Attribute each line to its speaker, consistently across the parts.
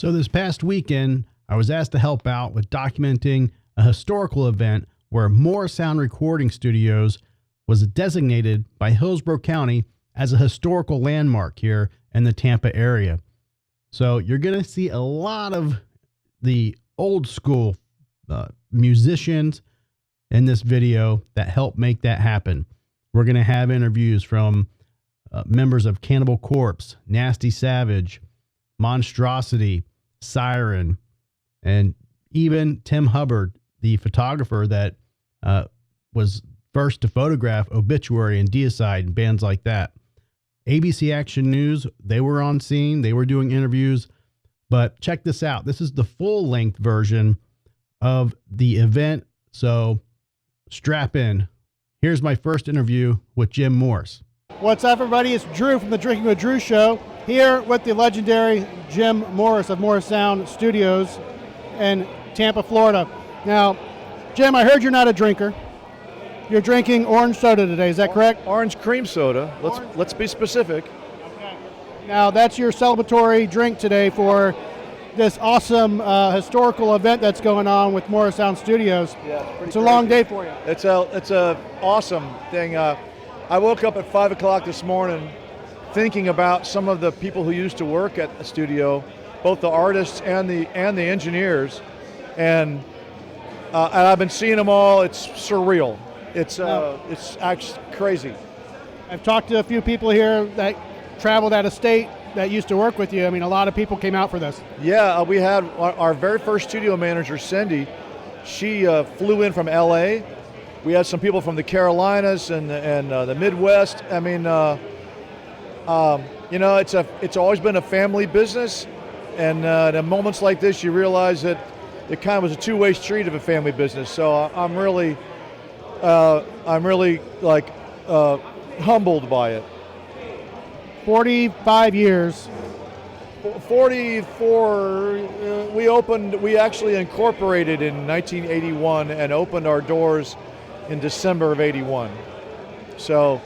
Speaker 1: So this past weekend, I was asked to help out with documenting a historical event where Morrisound Recording Studios was designated by Hillsborough County as a historical landmark here in the Tampa area. So you're going to see a lot of the old school musicians in this video that helped make that happen. We're going to have interviews from members of Cannibal Corpse, Nasty Savage, Monstrosity, Siren, and even Tim Hubbard, the photographer that was first to photograph Obituary and Deicide and bands like that. ABC Action News, they were on scene. They were doing interviews. But check this out. This is the full-length version of the event. So strap in. Here's my first interview with Jim Morse.
Speaker 2: What's up, everybody? It's Drew from the Drinking with Drew show, here with the legendary Jim Morse of Morrisound Studios in Tampa, Florida. Now, Jim, I heard you're not a drinker. You're drinking orange soda today, is that correct?
Speaker 3: Orange cream soda. Let's be specific.
Speaker 2: Okay. Now, that's your celebratory drink today for this awesome historical event that's going on with Morrisound Studios.
Speaker 3: Yeah,
Speaker 2: it's a long day for you.
Speaker 3: It's a awesome thing. I woke up at 5 o'clock this morning thinking about some of the people who used to work at the studio, both the artists and the engineers, and I've been seeing them all. It's surreal. It's actually crazy.
Speaker 2: I've talked to a few people here that traveled out of state that used to work with you. I mean, a lot of people came out for this.
Speaker 3: Yeah, we had our very first studio manager, Cindy. She flew in from LA. We had some people from the Carolinas and the Midwest. I mean, it's always been a family business, and at moments like this, you realize that it kind of was a two-way street of a family business. So I'm really humbled by it.
Speaker 2: 45 years.
Speaker 3: 44. We actually incorporated in 1981 and opened our doors in December of 81. So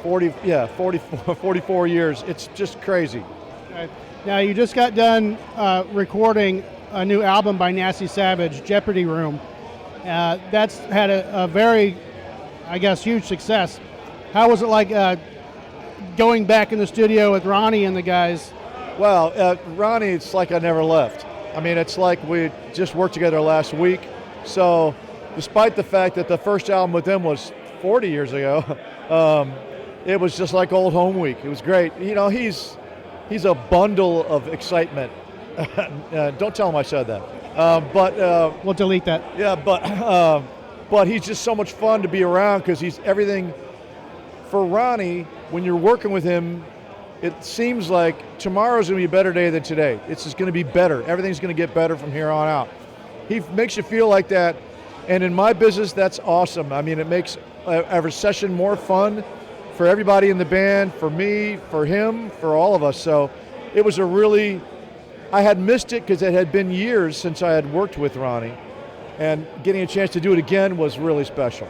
Speaker 3: 44 years. It's just crazy.
Speaker 2: Okay. Now, you just got done recording a new album by Nasty Savage, Jeopardy Room. That's had a very, I guess, huge success. How was it like going back in the studio with Ronnie and the guys?
Speaker 3: Well, Ronnie, it's like I never left. I mean, it's like we just worked together last week. So despite the fact that the first album with them was 40 years ago, it was just like old home week. It was great. You know, he's a bundle of excitement. Don't tell him I said that. But
Speaker 2: we'll delete that.
Speaker 3: Yeah, but he's just so much fun to be around because he's everything. For Ronnie, when you're working with him, it seems like tomorrow's going to be a better day than today. It's just going to be better. Everything's going to get better from here on out. He makes you feel like that, and in my business, that's awesome. I mean, it makes every session more fun for everybody in the band, for me, for him, for all of us. So it was I had missed it because it had been years since I had worked with Ronnie, and getting a chance to do it again was really special.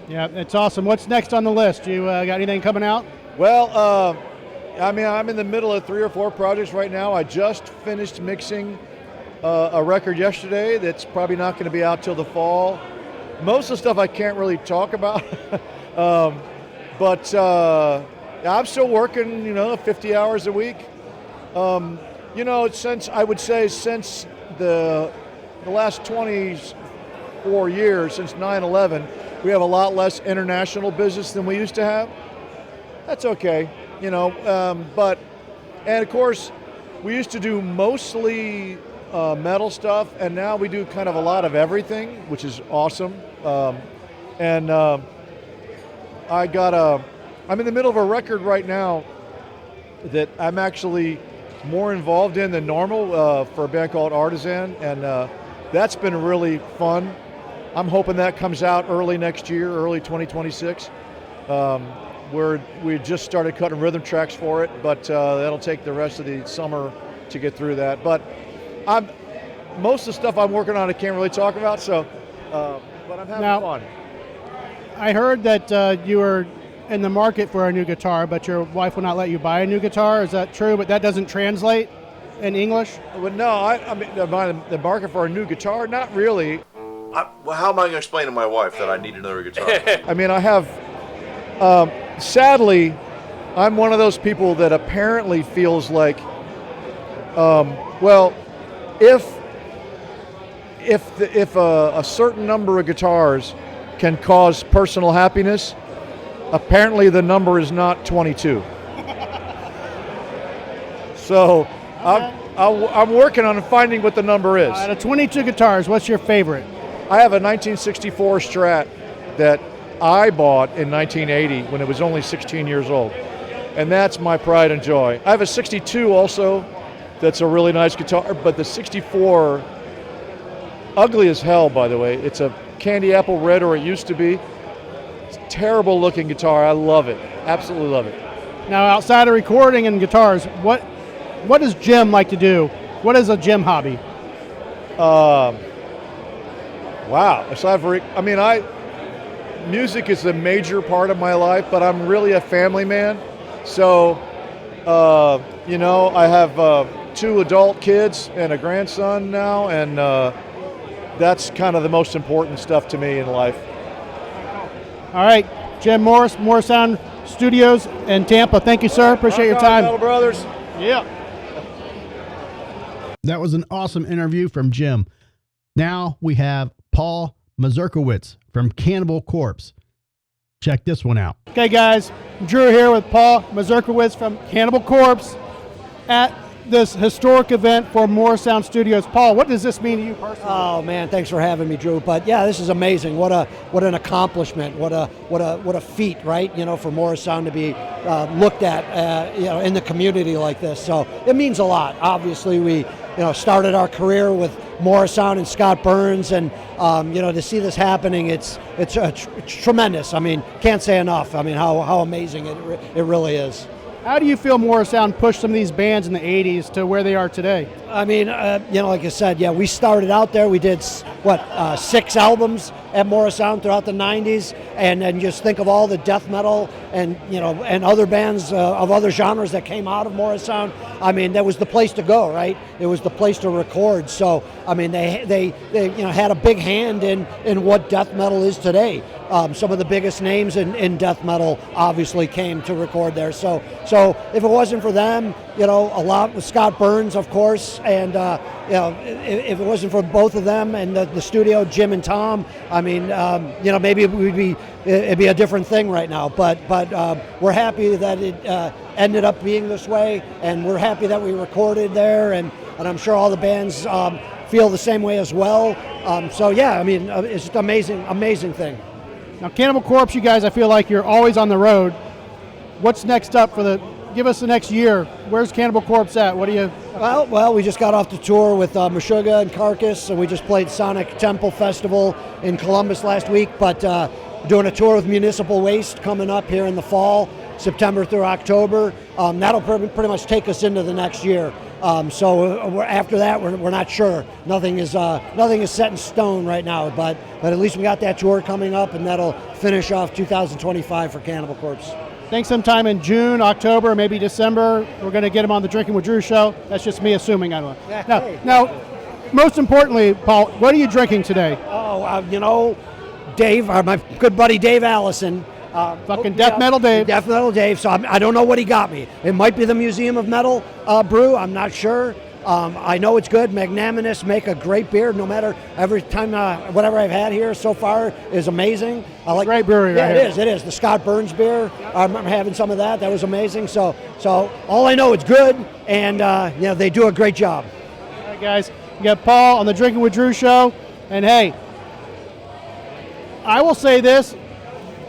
Speaker 2: Yeah, it's awesome. What's next on the list? You got anything coming out?
Speaker 3: Well, I mean, I'm in the middle of 3 or 4 projects right now. I just finished mixing a record yesterday that's probably not going to be out till the fall. Most of the stuff I can't really talk about, but I'm still working, 50 hours a week. Since the last 24 years, since 9/11, we have a lot less international business than we used to have. That's okay, but of course, we used to do mostly metal stuff, and now we do kind of a lot of everything, which is awesome. I'm in the middle of a record right now that I'm actually more involved in than normal for a band called Artisan, and that's been really fun. I'm hoping that comes out early next year, early 2026. We just started cutting rhythm tracks for it, but that'll take the rest of the summer to get through that. But most of the stuff I'm working on I can't really talk about, so but I'm having fun.
Speaker 2: I heard that you were in the market for a new guitar, but your wife will not let you buy a new guitar. Is that true? But that doesn't translate? in English?
Speaker 3: But no, I mean, the market for a new guitar, not really.
Speaker 4: Well, how am I going to explain to my wife that I need another guitar?
Speaker 3: I mean, I have, sadly, I'm one of those people that apparently feels like, well, if a certain number of guitars can cause personal happiness, apparently the number is not 22. So I'm working on finding what the number is.
Speaker 2: Out of 22 guitars, what's your favorite?
Speaker 3: I have a 1964 Strat that I bought in 1980 when it was only 16 years old. And that's my pride and joy. I have a 62 also that's a really nice guitar, but the 64, ugly as hell, by the way. It's a candy apple red, or it used to be. It's a terrible looking guitar. I love it. Absolutely love it.
Speaker 2: Now, outside of recording and guitars, what does Jim like to do? What is a Jim hobby?
Speaker 3: Wow. Music is a major part of my life, but I'm really a family man. So, I have 2 adult kids and a grandson now, and that's kind of the most important stuff to me in life.
Speaker 2: All right, Jim Morris, Morrisound Studios in Tampa. Thank you, sir. Appreciate your time.
Speaker 3: Metal Brothers.
Speaker 2: Yeah.
Speaker 1: That was an awesome interview from Jim. Now we have Paul Mazurkiewicz from Cannibal Corpse. Check this one out.
Speaker 2: Okay, guys, Drew here with Paul Mazurkiewicz from Cannibal Corpse at this historic event for Morrisound Studios. Paul, what does this mean to you personally?
Speaker 5: Oh man, thanks for having me, Drew. But yeah, this is amazing. What an accomplishment. What a feat, right? For Morrisound to be looked at, in the community like this. So it means a lot. Obviously, we started our career with Morrisound and Scott Burns, and to see this happening, it's tremendous. I mean, can't say enough. I mean, how amazing it really is.
Speaker 2: How do you feel Morrisound pushed some of these bands in the 80s to where they are today?
Speaker 5: I mean, like I said, yeah, we started out there. We did, 6 albums at Morrisound throughout the 90s, and then just think of all the death metal and other bands of other genres that came out of Morrisound. I mean, that was the place to go, right? It was the place to record. So, I mean, they had a big hand in what death metal is today. Some of the biggest names in death metal obviously came to record there. So if it wasn't for them, a lot with Scott Burns, of course, and if it wasn't for both of them and the studio, Jim and Tom, I mean, maybe it'd be a different thing right now. But we're happy that it ended up being this way, and we're happy that we recorded there, and I'm sure all the bands feel the same way as well. So yeah, I mean, it's just amazing thing.
Speaker 2: Now, Cannibal Corpse, you guys, I feel like you're always on the road. What's next up give us the next year? Where's Cannibal Corpse at? What do you...
Speaker 5: Well, we just got off the tour with Meshuggah and Carcass, and we just played Sonic Temple Festival in Columbus last week, but doing a tour with Municipal Waste coming up here in the fall, September through October. That'll pretty much take us into the next year. So after that, we're not sure. Nothing is set in stone right now, but at least we got that tour coming up, and that'll finish off 2025 for Cannibal Corpse.
Speaker 2: Think sometime in June, October, maybe December, we're going to get him on the Drinking with Drew show. That's just me assuming. I don't know.
Speaker 5: Yeah,
Speaker 2: now, most importantly, Paul, what are you drinking today?
Speaker 5: Oh, Dave, my good buddy Dave Allison.
Speaker 2: Death Metal Dave.
Speaker 5: Death Metal Dave. So I don't know what he got me. It might be the Museum of Metal brew. I'm not sure. I know it's good. Magnanimous make a great beer. No matter every time, whatever I've had here so far is amazing. I like
Speaker 2: great brewery.
Speaker 5: Yeah,
Speaker 2: right
Speaker 5: it is. It is the Scott Burns beer. I remember having some of that. That was amazing. So all I know, it's good, and they do a great job.
Speaker 2: All right, guys. You got Paul on the Drinking with Drew show, and hey, I will say this.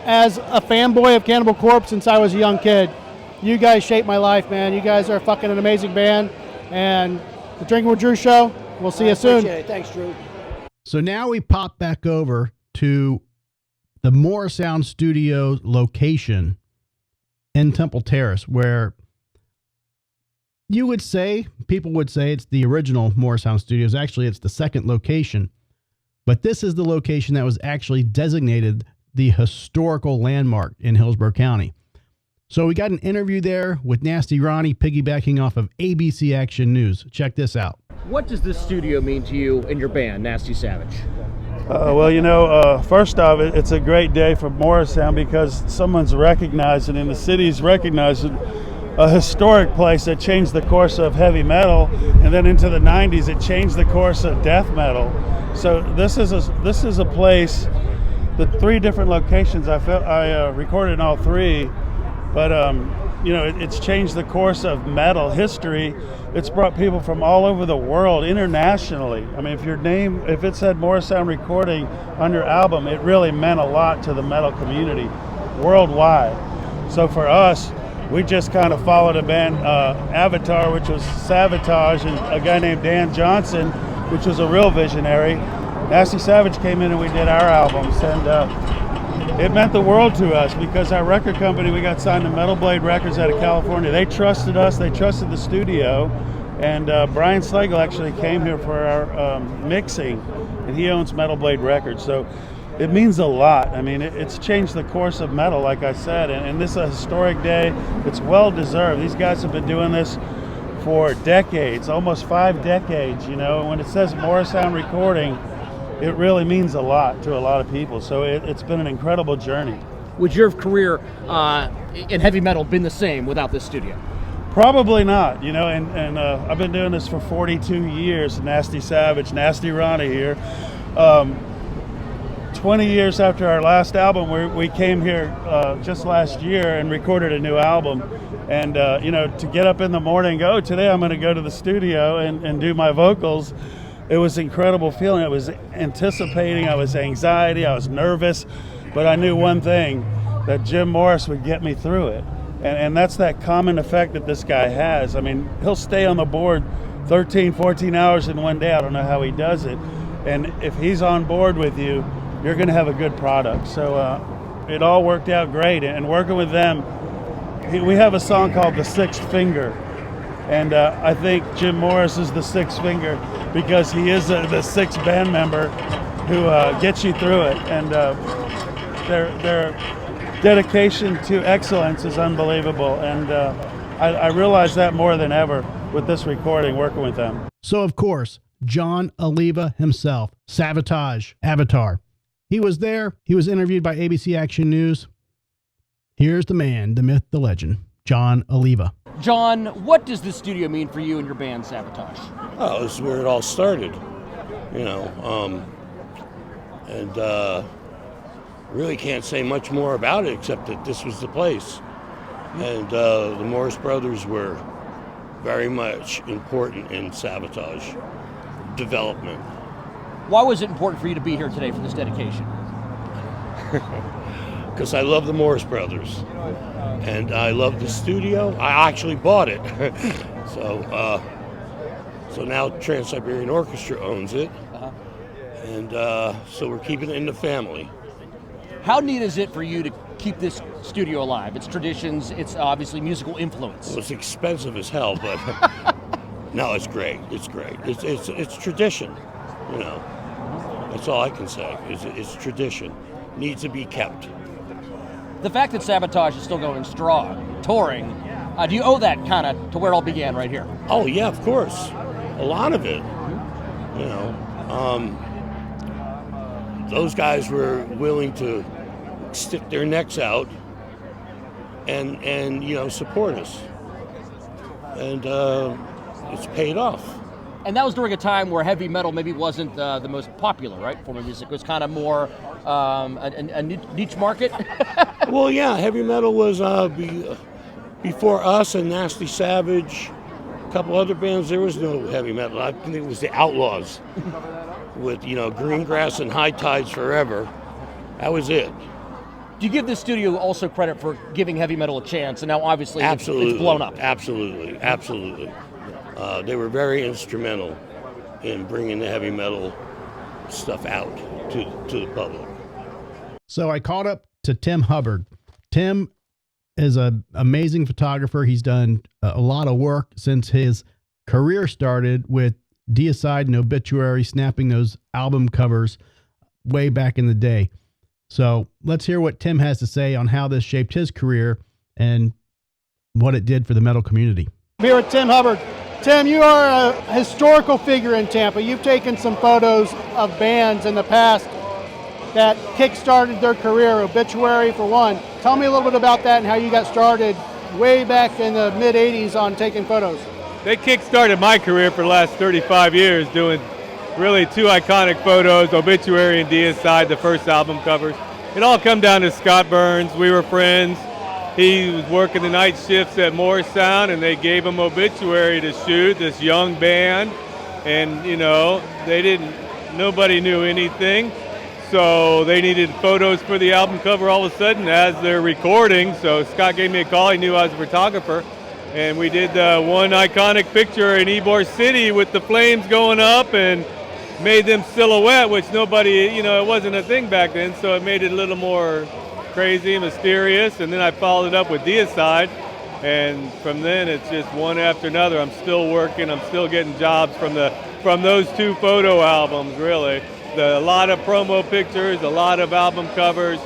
Speaker 2: As a fanboy of Cannibal Corpse since I was a young kid, you guys shaped my life, man. You guys are fucking an amazing band. And the Drinking with Drew show, we'll see you soon.
Speaker 5: Appreciate it. Thanks, Drew.
Speaker 1: So now we pop back over to the Morrisound Studio location in Temple Terrace, where people would say it's the original Morrisound Studios. Actually, it's the second location. But this is the location that was actually designated the historical landmark in Hillsborough County. So we got an interview there with Nasty Ronnie piggybacking off of ABC Action News. Check this out.
Speaker 6: What does this studio mean to you and your band, Nasty Savage?
Speaker 7: Well, first off, it's a great day for Morrisound because someone's recognizing, and the city's recognizing, a historic place that changed the course of heavy metal, and then into the 90s it changed the course of death metal. So this is a place, the 3 different locations, I recorded in all 3, but it's changed the course of metal history. It's brought people from all over the world internationally. I mean, if it said Morrisound Recording on your album, it really meant a lot to the metal community worldwide. So for us, we just kind of followed a band, Avatar, which was Savatage, and a guy named Dan Johnson, which was a real visionary. Nasty Savage came in and we did our albums, and it meant the world to us because our record company, we got signed to Metal Blade Records out of California. They trusted us, they trusted the studio, and Brian Slagle actually came here for our mixing, and he owns Metal Blade Records. So it means a lot. I mean, it's changed the course of metal, like I said, and this is a historic day. It's well deserved. These guys have been doing this for decades, almost 5 decades, When it says Morrisound Recording, it really means a lot to a lot of people. So it's been an incredible journey.
Speaker 6: Would your career in heavy metal been the same without this studio?
Speaker 7: Probably not, and I've been doing this for 42 years, Nasty Savage, Nasty Ronnie here. 20 years after our last album, we came here just last year and recorded a new album. And, to get up in the morning and go, today I'm going to go to the studio and do my vocals, it was an incredible feeling. I was anticipating, I was anxiety, I was nervous, but I knew one thing, that Jim Morris would get me through it. And that's that common effect that this guy has. I mean, he'll stay on the board 13, 14 hours in one day. I don't know how he does it. And if he's on board with you, you're going to have a good product. So it all worked out great. And working with them, we have a song called The Sixth Finger. And I think Jim Morris is the sixth finger because he is the sixth band member who gets you through it. And their dedication to excellence is unbelievable. And I realize that more than ever with this recording, working with them.
Speaker 1: So, of course, Jon Oliva himself, Savatage, Avatar. He was there. He was interviewed by ABC Action News. Here's the man, the myth, the legend, Jon Oliva.
Speaker 6: Jon, what does this studio mean for you and your band, Savatage?
Speaker 8: Oh, this is where it all started, really can't say much more about it except that this was the place. And the Morris brothers were very much important in Savatage development.
Speaker 6: Why was it important for you to be here today for this dedication?
Speaker 8: Because I love the Morris brothers. And I love the studio. I actually bought it. So now Trans-Siberian Orchestra owns it. And so we're keeping it in the family.
Speaker 6: How neat is it for you to keep this studio alive? Its traditions, its obviously musical influence.
Speaker 8: Well, it's expensive as hell, but no, it's great. It's great. It's tradition, That's all I can say. It's tradition. Needs to be kept.
Speaker 6: The fact that Savatage is still going strong, touring, do you owe that kind of to where it all began right here?
Speaker 8: Oh yeah, of course. A lot of it. Those guys were willing to stick their necks out and support us. And it's paid off.
Speaker 6: And that was during a time where heavy metal maybe wasn't the most popular, right, form of music. It was kind of more a niche market.
Speaker 8: Well, yeah, heavy metal was before us and Nasty Savage, a couple other bands. There was no heavy metal. I think it was the Outlaws with Greengrass and High Tides Forever. That was it.
Speaker 6: Do you give this studio also credit for giving heavy metal a chance? And now obviously it's blown up.
Speaker 8: Absolutely. They were very instrumental in bringing the heavy metal stuff out to the public.
Speaker 1: So I called up to Tim Hubbard. Tim is an amazing photographer. He's done a lot of work since his career started with Deicide and Obituary, snapping those album covers way back in the day. So let's hear what Tim has to say on how this shaped his career and what it did for the metal community.
Speaker 2: I'm here with Tim Hubbard. Tim, you are a historical figure in Tampa. You've taken some photos of bands in the past that kick-started their career, Obituary for one. Tell me a little bit about that and how you got started way back in the mid-'80s on taking photos.
Speaker 9: They kick-started my career for the last 35 years doing really two iconic photos, Obituary and Deicide, the first album covers. It all come down to Scott Burns. We were friends. He was working the night shifts at Morrisound, and they gave him Obituary to shoot, this young band. And, you know, nobody knew anything. So they needed photos for the album cover all of a sudden as they're recording. So Scott gave me a call. He knew I was a photographer. And we did one iconic picture in Ybor City with the flames going up and made them silhouette, which nobody, you know, it wasn't a thing back then. So it made it a little more crazy and mysterious. And then I followed it up with Deicide. And from then it's just one after another. I'm still working. I'm still getting jobs from those two photo albums, really. A lot of promo pictures, a lot of album covers.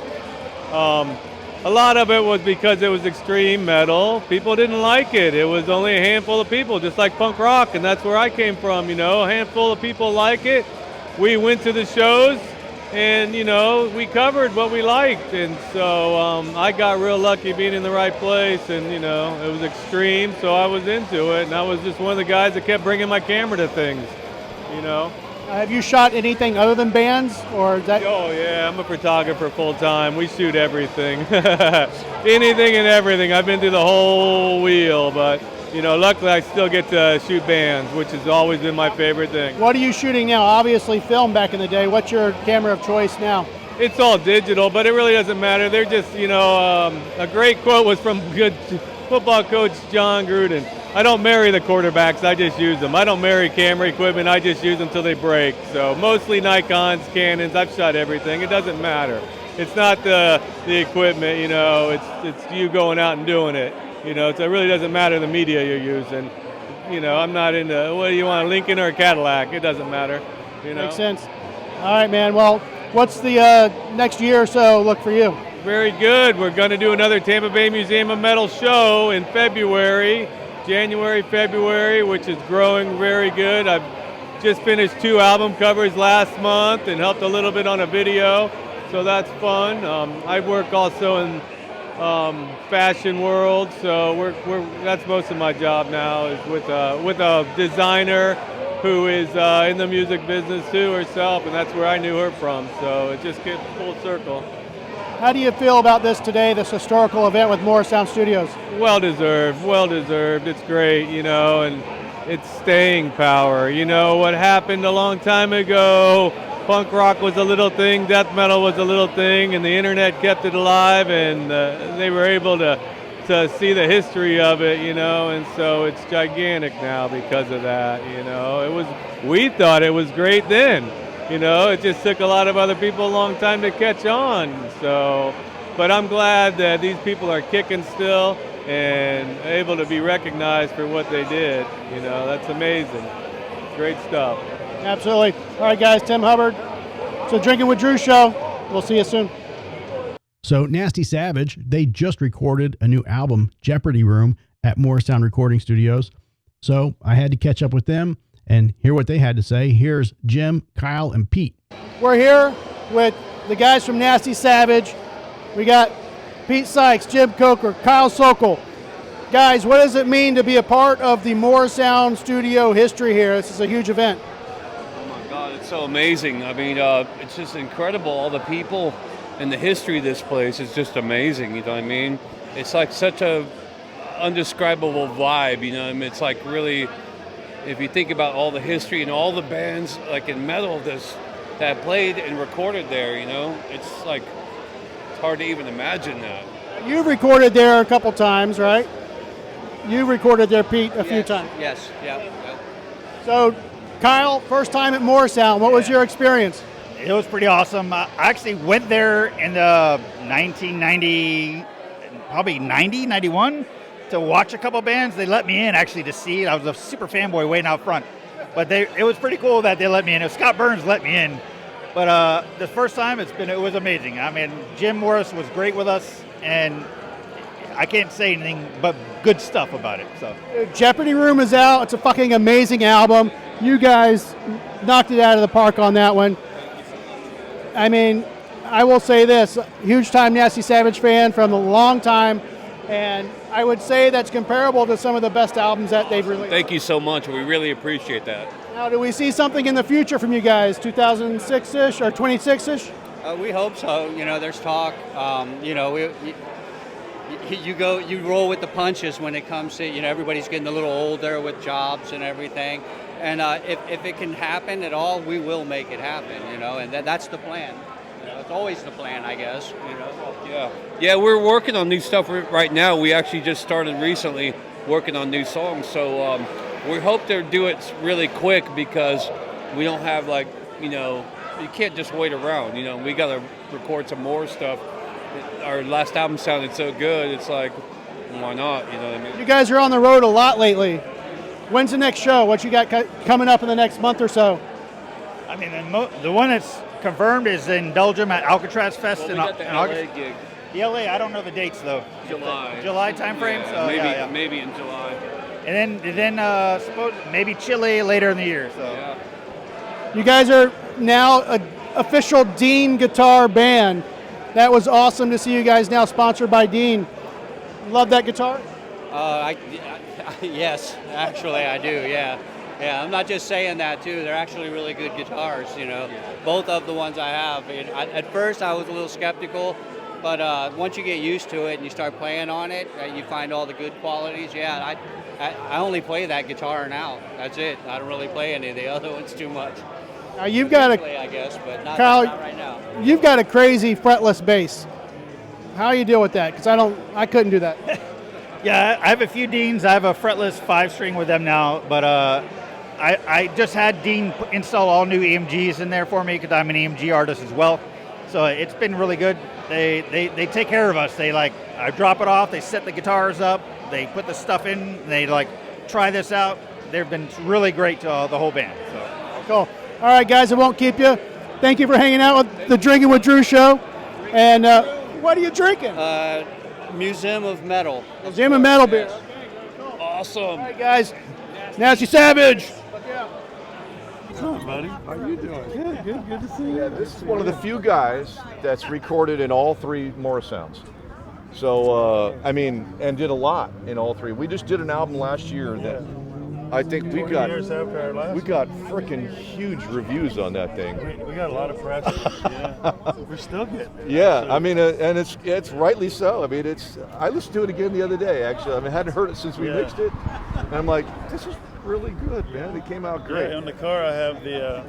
Speaker 9: A lot of it was because it was extreme metal. People didn't like it. It was only a handful of people, just like punk rock, and that's where I came from, you know. A handful of people like it. We went to the shows, and, you know, we covered what we liked. And so I got real lucky being in the right place, and, you know, it was extreme, so I was into it. And I was just one of the guys that kept bringing my camera to things, you know.
Speaker 2: Have you shot anything other than bands, or is that?
Speaker 9: Oh yeah, I'm a photographer full time. We shoot everything, anything and everything. I've been through the whole wheel, but you know, luckily I still get to shoot bands, which has always been my favorite thing.
Speaker 2: What are you shooting now? Obviously, film back in the day. What's your camera of choice now?
Speaker 9: It's all digital, but it really doesn't matter. They're just, you know, a great quote was from good football coach John Gruden. I don't marry the quarterbacks, I just use them. I don't marry camera equipment, I just use them till they break. So mostly Nikons, Canons, I've shot everything. It doesn't matter. It's not the equipment, you know, it's you going out and doing it. You know, so it really doesn't matter the media you're using. You know, I'm not into, what do you want, a Lincoln or a Cadillac? It doesn't matter, you know.
Speaker 2: Makes sense. All right, man. Well, what's the next year or so look for you?
Speaker 9: Very good. We're going to do another Tampa Bay Museum of Metal show in February. January, February, which is growing very good. I've just finished 2 album covers last month and helped a little bit on a video, so that's fun. I work also in fashion world, so that's most of my job now is with a designer who is in the music business too herself, and that's where I knew her from. So it just gets full circle.
Speaker 2: How do you feel about this today, this historical event with Morrisound Studios?
Speaker 9: Well deserved, well deserved. It's great, you know, and it's staying power. You know, what happened a long time ago, punk rock was a little thing, death metal was a little thing, and the internet kept it alive, and they were able to see the history of it, you know, and so it's gigantic now because of that, you know. We thought it was great then. You know, it just took a lot of other people a long time to catch on. So, but I'm glad that these people are kicking still and able to be recognized for what they did. You know, that's amazing. Great stuff.
Speaker 2: Absolutely. All right, guys, Tim Hubbard. It's a Drinking with Drew show. We'll see you soon.
Speaker 1: So Nasty Savage, they just recorded a new album, Jeopardy Room, at Morrisound Recording Studios. So I had to catch up with them and hear what they had to say. Here's Jim, Kyle, and Pete.
Speaker 2: We're here with the guys from Nasty Savage. We got Pete Sykes, Jim Coker, Kyle Sokol. Guys, what does it mean to be a part of the Morrisound Studio history here? This is a huge event.
Speaker 10: Oh my God, it's so amazing. I mean, it's just incredible. All the people and the history of this place is just amazing, you know what I mean? It's like such a undescribable vibe, you know what I mean? It's like really, if you think about all the history and all the bands like in metal that played and recorded there, you know, it's like, it's hard to even imagine that.
Speaker 2: You've recorded there a couple times, right? You recorded there, Pete, a few times.
Speaker 10: Yes, yeah.
Speaker 2: So, Kyle, first time at Morrisound, what was your experience?
Speaker 11: It was pretty awesome. I actually went there in the 1990, probably 90, 91, to watch a couple bands. They let me in actually to see it. I was a super fanboy waiting out front. But it was pretty cool that they let me in. Scott Burns let me in. But the first time it was amazing. I mean, Jim Morris was great with us, and I can't say anything but good stuff about it. So
Speaker 2: Jeopardy Room is out. It's a fucking amazing album. You guys knocked it out of the park on that one. I mean, I will say this, huge time Nasty Savage fan from a long time, and I would say that's comparable to some of the best albums that they've released.
Speaker 10: Thank you so much. We really appreciate that.
Speaker 2: Now, do we see something in the future from you guys, 2006-ish or 26-ish?
Speaker 12: We hope so. You know, there's talk. You know, you roll with the punches when it comes to, you know, everybody's getting a little older with jobs and everything. And if it can happen at all, we will make it happen, you know, and that's the plan. You know, it's always the plan, I guess, you know.
Speaker 10: Yeah, we're working on new stuff right now. We actually just started recently working on new songs. So we hope to do it really quick because we don't have, like, you know, you can't just wait around, you know. We got to record some more stuff. Our last album sounded so good, it's like, why not, you know what I mean?
Speaker 2: You guys are on the road a lot lately. When's the next show? What you got coming up in the next month or so?
Speaker 11: I mean, the one that's confirmed is in Belgium at Alcatraz Fest
Speaker 10: Well,
Speaker 11: in
Speaker 10: we got the LA
Speaker 11: August.
Speaker 10: gig.
Speaker 11: The LA, I don't know the dates though. July timeframe.
Speaker 10: Yeah,
Speaker 11: So
Speaker 10: maybe in July.
Speaker 11: And then suppose maybe Chile later in the year. So
Speaker 10: Yeah.
Speaker 2: You guys are now an official Dean guitar band. That was awesome to see you guys now sponsored by Dean. Love that guitar?
Speaker 12: Yes, actually I do, yeah. Yeah, I'm not just saying that too. They're actually really good guitars, you know. Both of the ones I have. At first I was a little skeptical, but once you get used to it and you start playing on it, you find all the good qualities. Yeah, I only play that guitar now. That's it. I don't really play any of the other ones too much.
Speaker 2: Now you've got
Speaker 12: I guess, but not right now.
Speaker 2: You've got a crazy fretless bass. How do you deal with that? Because I couldn't do that.
Speaker 11: yeah, I have a few Deans. I have a fretless 5-string with them now, but I just had Dean install all new EMGs in there for me because I'm an EMG artist as well. So it's been really good. They take care of us. I drop it off. They set the guitars up. They put the stuff in. They try this out. They've been really great to the whole band. So
Speaker 2: cool. All right, guys, I won't keep you. Thank you for hanging out with the Drinking with Drew show. And what are you drinking?
Speaker 12: Museum of Metal.
Speaker 2: Museum of Metal beer.
Speaker 10: Awesome.
Speaker 2: All right, guys. Nasty Savage.
Speaker 7: What's up, buddy? How you doing? Good to see you.
Speaker 3: Yeah, this is one of the few guys that's recorded in all three Morrisounds. So, I mean, and did a lot in all three. We just did an album last year that I think we got freaking huge reviews on that thing.
Speaker 7: We got a lot of press. Yeah. We're still getting it.
Speaker 3: Yeah, I mean, and it's rightly so. I mean, I listened to it again the other day, actually. I mean, I hadn't heard it since we mixed it. And I'm like, this is really good, man. It came out great.
Speaker 7: Yeah, in the car I have the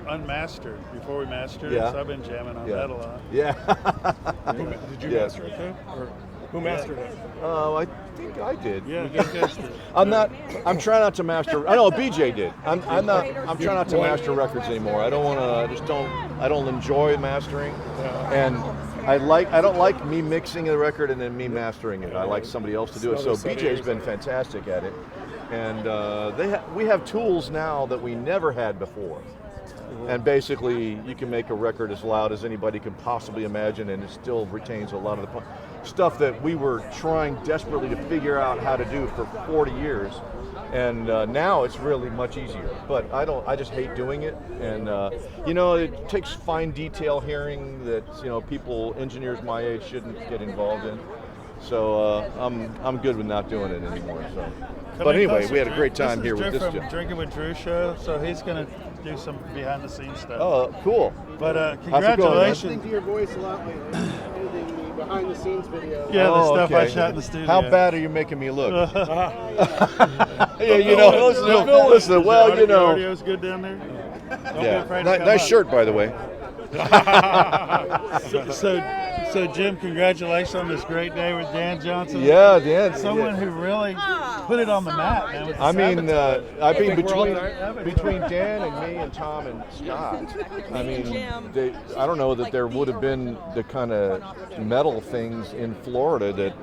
Speaker 7: unmastered before we mastered it, so I've been jamming on that a lot.
Speaker 3: Yeah.
Speaker 13: Did you master it too? Or who mastered it?
Speaker 3: I think I did.
Speaker 7: Yeah, good
Speaker 3: I'm trying not to master. I know BJ did. I'm trying not to master records anymore. I don't want to. I don't enjoy mastering, and I don't like me mixing the record and then me mastering it. I like somebody else to do it. So BJ's been fantastic at it, and we have tools now that we never had before. And basically, you can make a record as loud as anybody can possibly imagine, and it still retains a lot of the stuff that we were trying desperately to figure out how to do for 40 years. And now it's really much easier. But I just hate doing it. And it takes fine detail hearing that engineers my age shouldn't get involved in. So I'm good with not doing it anymore. So. But anyway, we had a great time here with this.
Speaker 7: From Drinking with Drew show, so he's going to do some behind the scenes stuff.
Speaker 3: Oh, cool.
Speaker 7: But congratulations.
Speaker 2: Listening to your voice a lot lately. Editing the behind the scenes videos.
Speaker 7: Yeah, the stuff I shot in the studio.
Speaker 3: How bad are you making me look? Listen. Well,
Speaker 7: the audio's good down there. Don't be afraid to come
Speaker 3: nice
Speaker 7: up.
Speaker 3: shirt, by the way.
Speaker 7: So Jim, congratulations on this great day with Dan Johnson.
Speaker 3: Yeah, Dan.
Speaker 7: Someone who really put it on the map, man. With the
Speaker 3: between Dan and me and Tom and Scott, I mean, I don't know that there would have been the kind of metal things in Florida that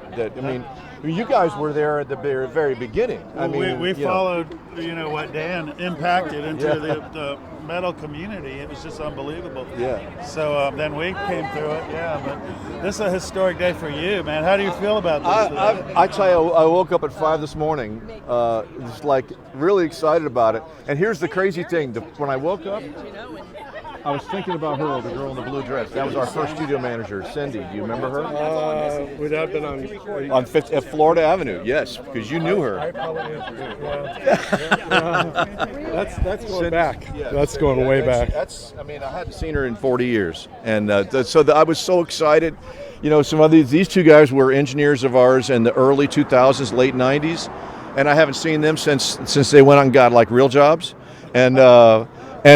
Speaker 3: you guys were there at the very beginning.
Speaker 7: We followed, what Dan impacted into the metal community. It was just unbelievable.
Speaker 3: Yeah.
Speaker 7: So then we came through it. Yeah, but This is a historic day for you, man. How do you feel about this?
Speaker 3: I tell you, I woke up at 5 this morning, just like really excited about it. And here's the crazy thing: when I woke up, I was thinking about her, the girl in the blue dress. That was our first studio manager, Cindy. Do you remember her?
Speaker 13: Would that have been on
Speaker 3: At Florida Avenue, yes, because you knew her.
Speaker 13: I probably That's going back. That's going way back.
Speaker 3: I mean, I hadn't seen her in 40 years, and I was so excited. You know, some of these two guys were engineers of ours in the early 2000s, late 90s, and I haven't seen them since they went out and got like real jobs, and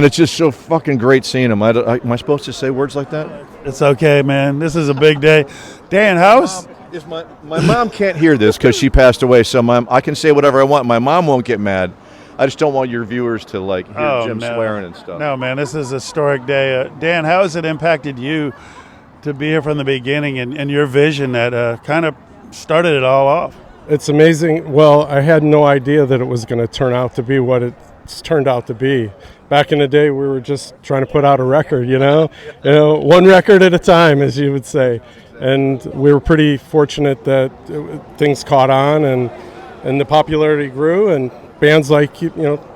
Speaker 3: it's just so fucking great seeing them. Am I supposed to say words like that?
Speaker 7: It's okay, man. This is a big day. Dan, how's...
Speaker 3: My mom can't hear this because she passed away, so I can say whatever I want. My mom won't get mad. I just don't want your viewers to like hear Jim swearing and stuff.
Speaker 7: No, man, this is a historic day. Dan, how has it impacted you to be here from the beginning and your vision that kind of started it all off?
Speaker 13: It's amazing. Well, I had no idea that it was going to turn out to be what it's turned out to be. Back in the day, we were just trying to put out a record, you know, one record at a time, as you would say. And we were pretty fortunate that things caught on and the popularity grew, and bands like,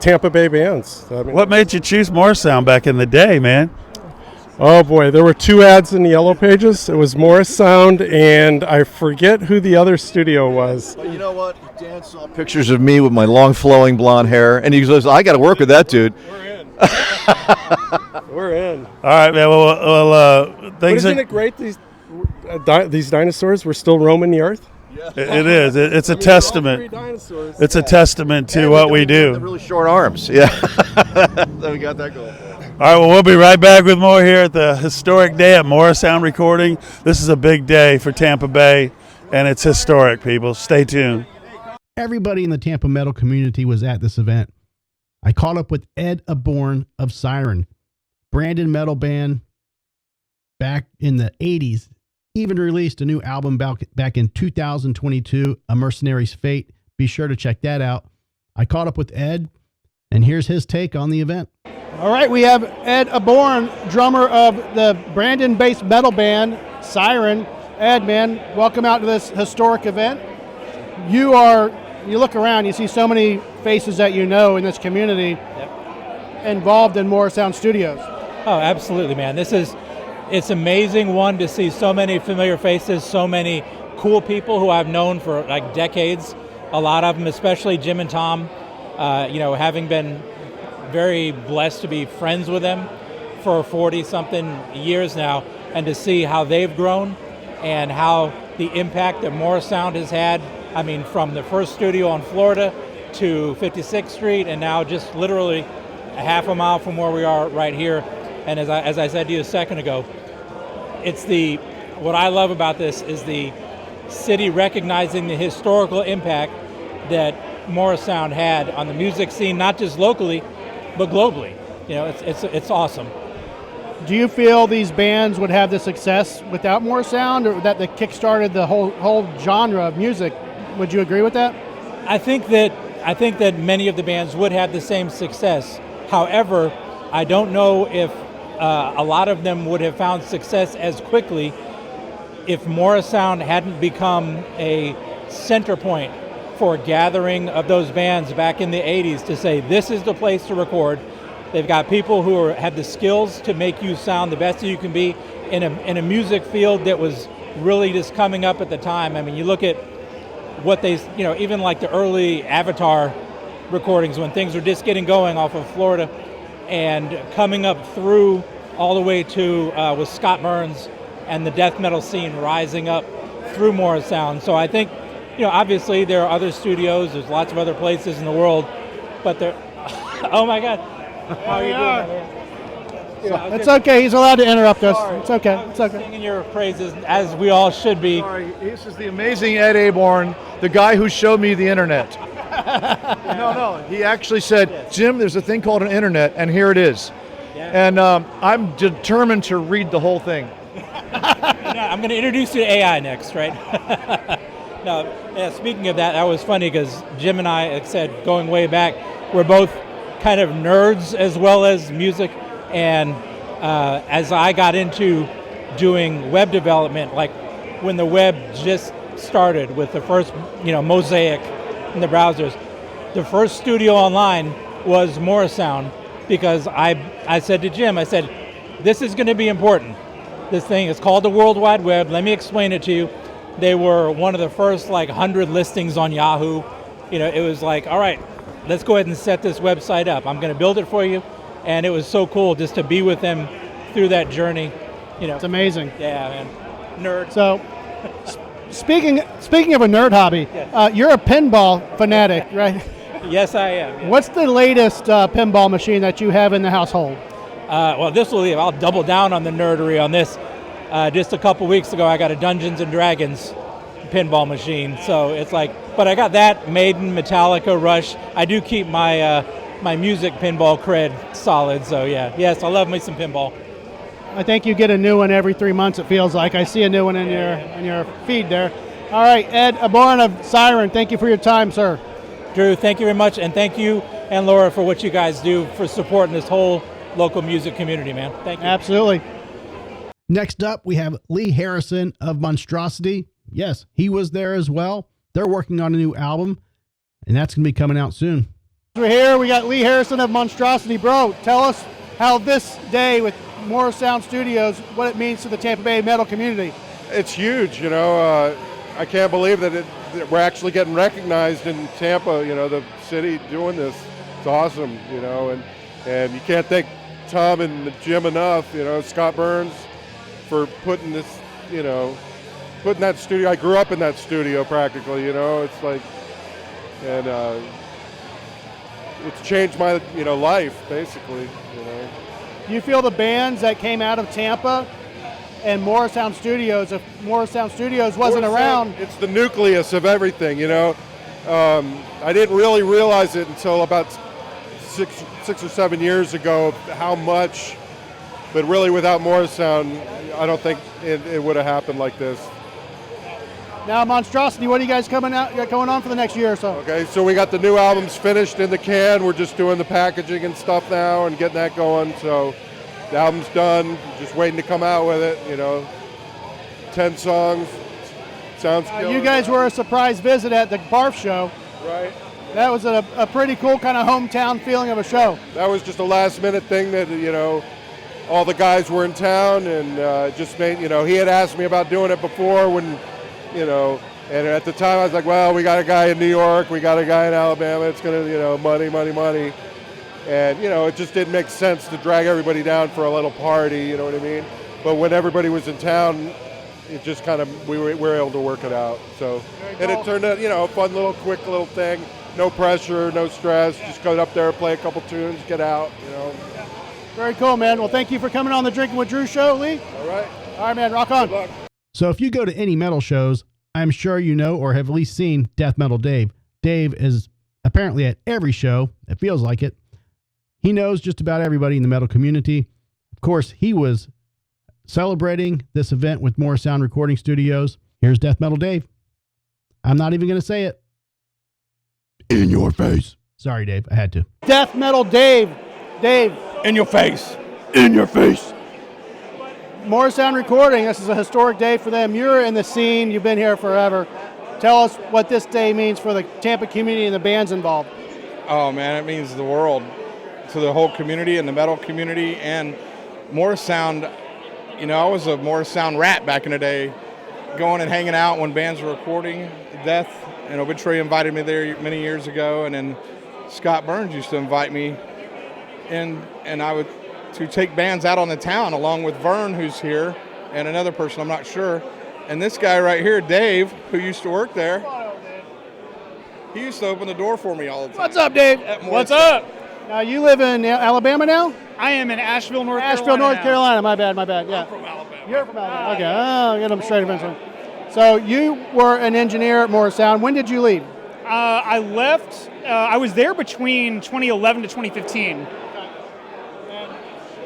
Speaker 13: Tampa Bay bands. I mean,
Speaker 7: what made you choose Morrisound back in the day, man?
Speaker 13: Oh boy, there were 2 ads in the Yellow Pages. It was Morrisound, and I forget who the other studio was.
Speaker 3: But you know what? Dan saw pictures of me with my long flowing blonde hair, and he goes, I got to work with that dude.
Speaker 13: We're in.
Speaker 7: All right, man. Well, things.
Speaker 13: Isn't it great? These dinosaurs were still roaming the earth.
Speaker 7: Yeah. It is. It's a testament. It's a testament to what we do.
Speaker 3: The really short arms. Yeah. So we got that going.
Speaker 7: All right. Well, we'll be right back with more here at the historic day at Morrisound Recording. This is a big day for Tampa Bay, and it's historic. People, stay tuned.
Speaker 1: Everybody in the Tampa metal community was at this event. I caught up with Ed Aborn of Siren, Brandon metal band back in the 80s, even released a new album back in 2022, A Mercenary's Fate. Be sure to check that out. I caught up with Ed, and here's his take on the event.
Speaker 2: All right, we have Ed Aborn, drummer of the Brandon-based metal band Siren. Ed, man, welcome out to this historic event. You look around, you see so many faces that you know in this community involved in Morrisound Studios.
Speaker 14: Oh, absolutely, man. It's amazing, one, to see so many familiar faces, so many cool people who I've known for like decades. A lot of them, especially Jim and Tom, having been very blessed to be friends with them for 40-something years now, and to see how they've grown and how the impact that Morrisound has had. I mean, from the first studio on Florida to 56th Street, and now just literally a half a mile from where we are right here. And as I said to you a second ago, what I love about this is the city recognizing the historical impact that Morrisound had on the music scene, not just locally, but globally. It's awesome.
Speaker 2: Do you feel these bands would have the success without Morrisound, or that they kickstarted the whole genre of music? Would you agree with that?
Speaker 14: I think that many of the bands would have the same success. However, I don't know if a lot of them would have found success as quickly if Morrisound hadn't become a center point for gathering of those bands back in the 80s to say, this is the place to record. They've got people who have the skills to make you sound the best that you can be in a music field that was really just coming up at the time. I mean, you look at what even like the early Avatar recordings when things were just getting going off of Florida and coming up through all the way to with Scott Burns and the death metal scene rising up through Morrisound. So I think, obviously there are other studios, there's lots of other places in the world, but oh my God, how are you doing?
Speaker 2: It's okay. He's allowed to interrupt us. It's okay. It's okay.
Speaker 14: Singing your praises, as we all should be.
Speaker 3: Sorry, this is the amazing Ed Aborn, the guy who showed me the internet. No. He actually said, Jim, there's a thing called an internet, and here it is. Yeah. And I'm determined to read the whole thing.
Speaker 14: I'm going to introduce you to AI next, right? Speaking of that, that was funny because Jim and I, like I said, going way back, we're both kind of nerds as well as music. And as I got into doing web development, like when the web just started with the first, Mosaic in the browsers. The first studio online was Morrisound, because I said to Jim, I said, this is going to be important. This thing is called the World Wide Web. Let me explain it to you. They were one of the first 100 listings on Yahoo. It was like, all right, let's go ahead and set this website up. I'm going to build it for you. And it was so cool just to be with them through that journey.
Speaker 2: It's amazing.
Speaker 14: Yeah, man. Nerd.
Speaker 2: So, speaking of a nerd hobby, you're a pinball fanatic, right?
Speaker 14: Yes, I am. Yeah.
Speaker 2: What's the latest pinball machine that you have in the household?
Speaker 14: Well, this will leave. I'll double down on the nerdery on this. Just a couple weeks ago, I got a Dungeons and Dragons pinball machine. So it's but I got that, Maiden, Metallica, Rush. I do keep my my music pinball cred solid. So yes, I love me some pinball.
Speaker 2: I think you get a new one every 3 months. It feels like I see a new one in your feed there. All right, Ed Aborn of Siren. Thank you for your time, sir.
Speaker 14: Drew, thank you very much, and thank you and Laura for what you guys do for supporting this whole local music community, man. Thank you.
Speaker 2: Absolutely.
Speaker 1: Next up, we have Lee Harrison of Monstrosity. Yes, he was there as well. They're working on a new album, and that's going to be coming out soon.
Speaker 2: We're here. We got Lee Harrison of Monstrosity. Bro, tell us how this day with Morrisound Studios, what it means to the Tampa Bay metal community.
Speaker 15: It's huge, I can't believe that we're actually getting recognized in Tampa, the city doing this. It's awesome, and you can't thank Tom and Jim enough, Scott Burns for putting this, putting that studio. I grew up in that studio practically, it's like, and it's changed my, life basically,
Speaker 2: Do you feel the bands that came out of Tampa and Morrisound Studios, if Morrisound Studios wasn't around?
Speaker 15: It's the nucleus of everything, I didn't really realize it until about six or 7 years ago how much, but really without Morrisound, I don't think it would have happened like this.
Speaker 2: Now, Monstrosity, what are you guys going on for the next year or so?
Speaker 15: Okay, so we got the new albums finished in the can. We're just doing the packaging and stuff now and getting that going. So the album's done, just waiting to come out with it, 10 songs. Sounds good.
Speaker 2: You guys were a surprise visit at the Barf show.
Speaker 15: Right.
Speaker 2: That was a pretty cool kind of hometown feeling of a show.
Speaker 15: That was just a last minute thing that, all the guys were in town and just made, he had asked me about doing it before when, and at the time I was like, well, we got a guy in New York, we got a guy in Alabama, it's going to, money. And, it just didn't make sense to drag everybody down for a little party, you know what I mean? But when everybody was in town, it just kind of, we were able to work it out. So, and it turned out, a fun little, quick little thing. No pressure, no stress, just go up there, play a couple tunes, get out,
Speaker 2: Very cool, man. Well, thank you for coming on the Drinking with Drew show, Lee.
Speaker 15: All right.
Speaker 2: All right, man, rock on.
Speaker 15: Good luck.
Speaker 1: So if you go to any metal shows, I'm sure you know or have at least seen Death Metal Dave. Dave is apparently at every show. It feels like it. He knows just about everybody in the metal community. Of course, he was celebrating this event with Morrisound Recording Studios. Here's Death Metal Dave. I'm not even going to say it. In your face. Sorry, Dave. I had to.
Speaker 2: Death Metal Dave. Dave.
Speaker 16: In your face. In your face.
Speaker 2: Morrisound Recording, this is a historic day for them. You're in the scene. You've been here forever. Tell us what this day means for the Tampa community and the bands involved.
Speaker 16: Oh, man, it means the world to the whole community and the metal community. And Morrisound, I was a Morrisound rat back in the day, going and hanging out when bands were recording. Death and Obituary invited me there many years ago, and then Scott Burns used to invite me in, and I would to take bands out on the town along with Vern, who's here, and another person, I'm not sure. And this guy right here, Dave, who used to work there, he used to open the door for me all the time.
Speaker 2: What's up, Dave?
Speaker 16: What's up?
Speaker 2: Now, you live in Alabama now?
Speaker 17: I am in Asheville, North Carolina.
Speaker 2: Asheville, North
Speaker 17: now.
Speaker 2: Carolina. My bad. Yeah.
Speaker 17: I'm from Alabama.
Speaker 2: You're from Alabama. Okay. I'll get them straight eventually. So you were an engineer at Morrisound. When did you leave?
Speaker 17: I left. I was there between 2011 to 2015.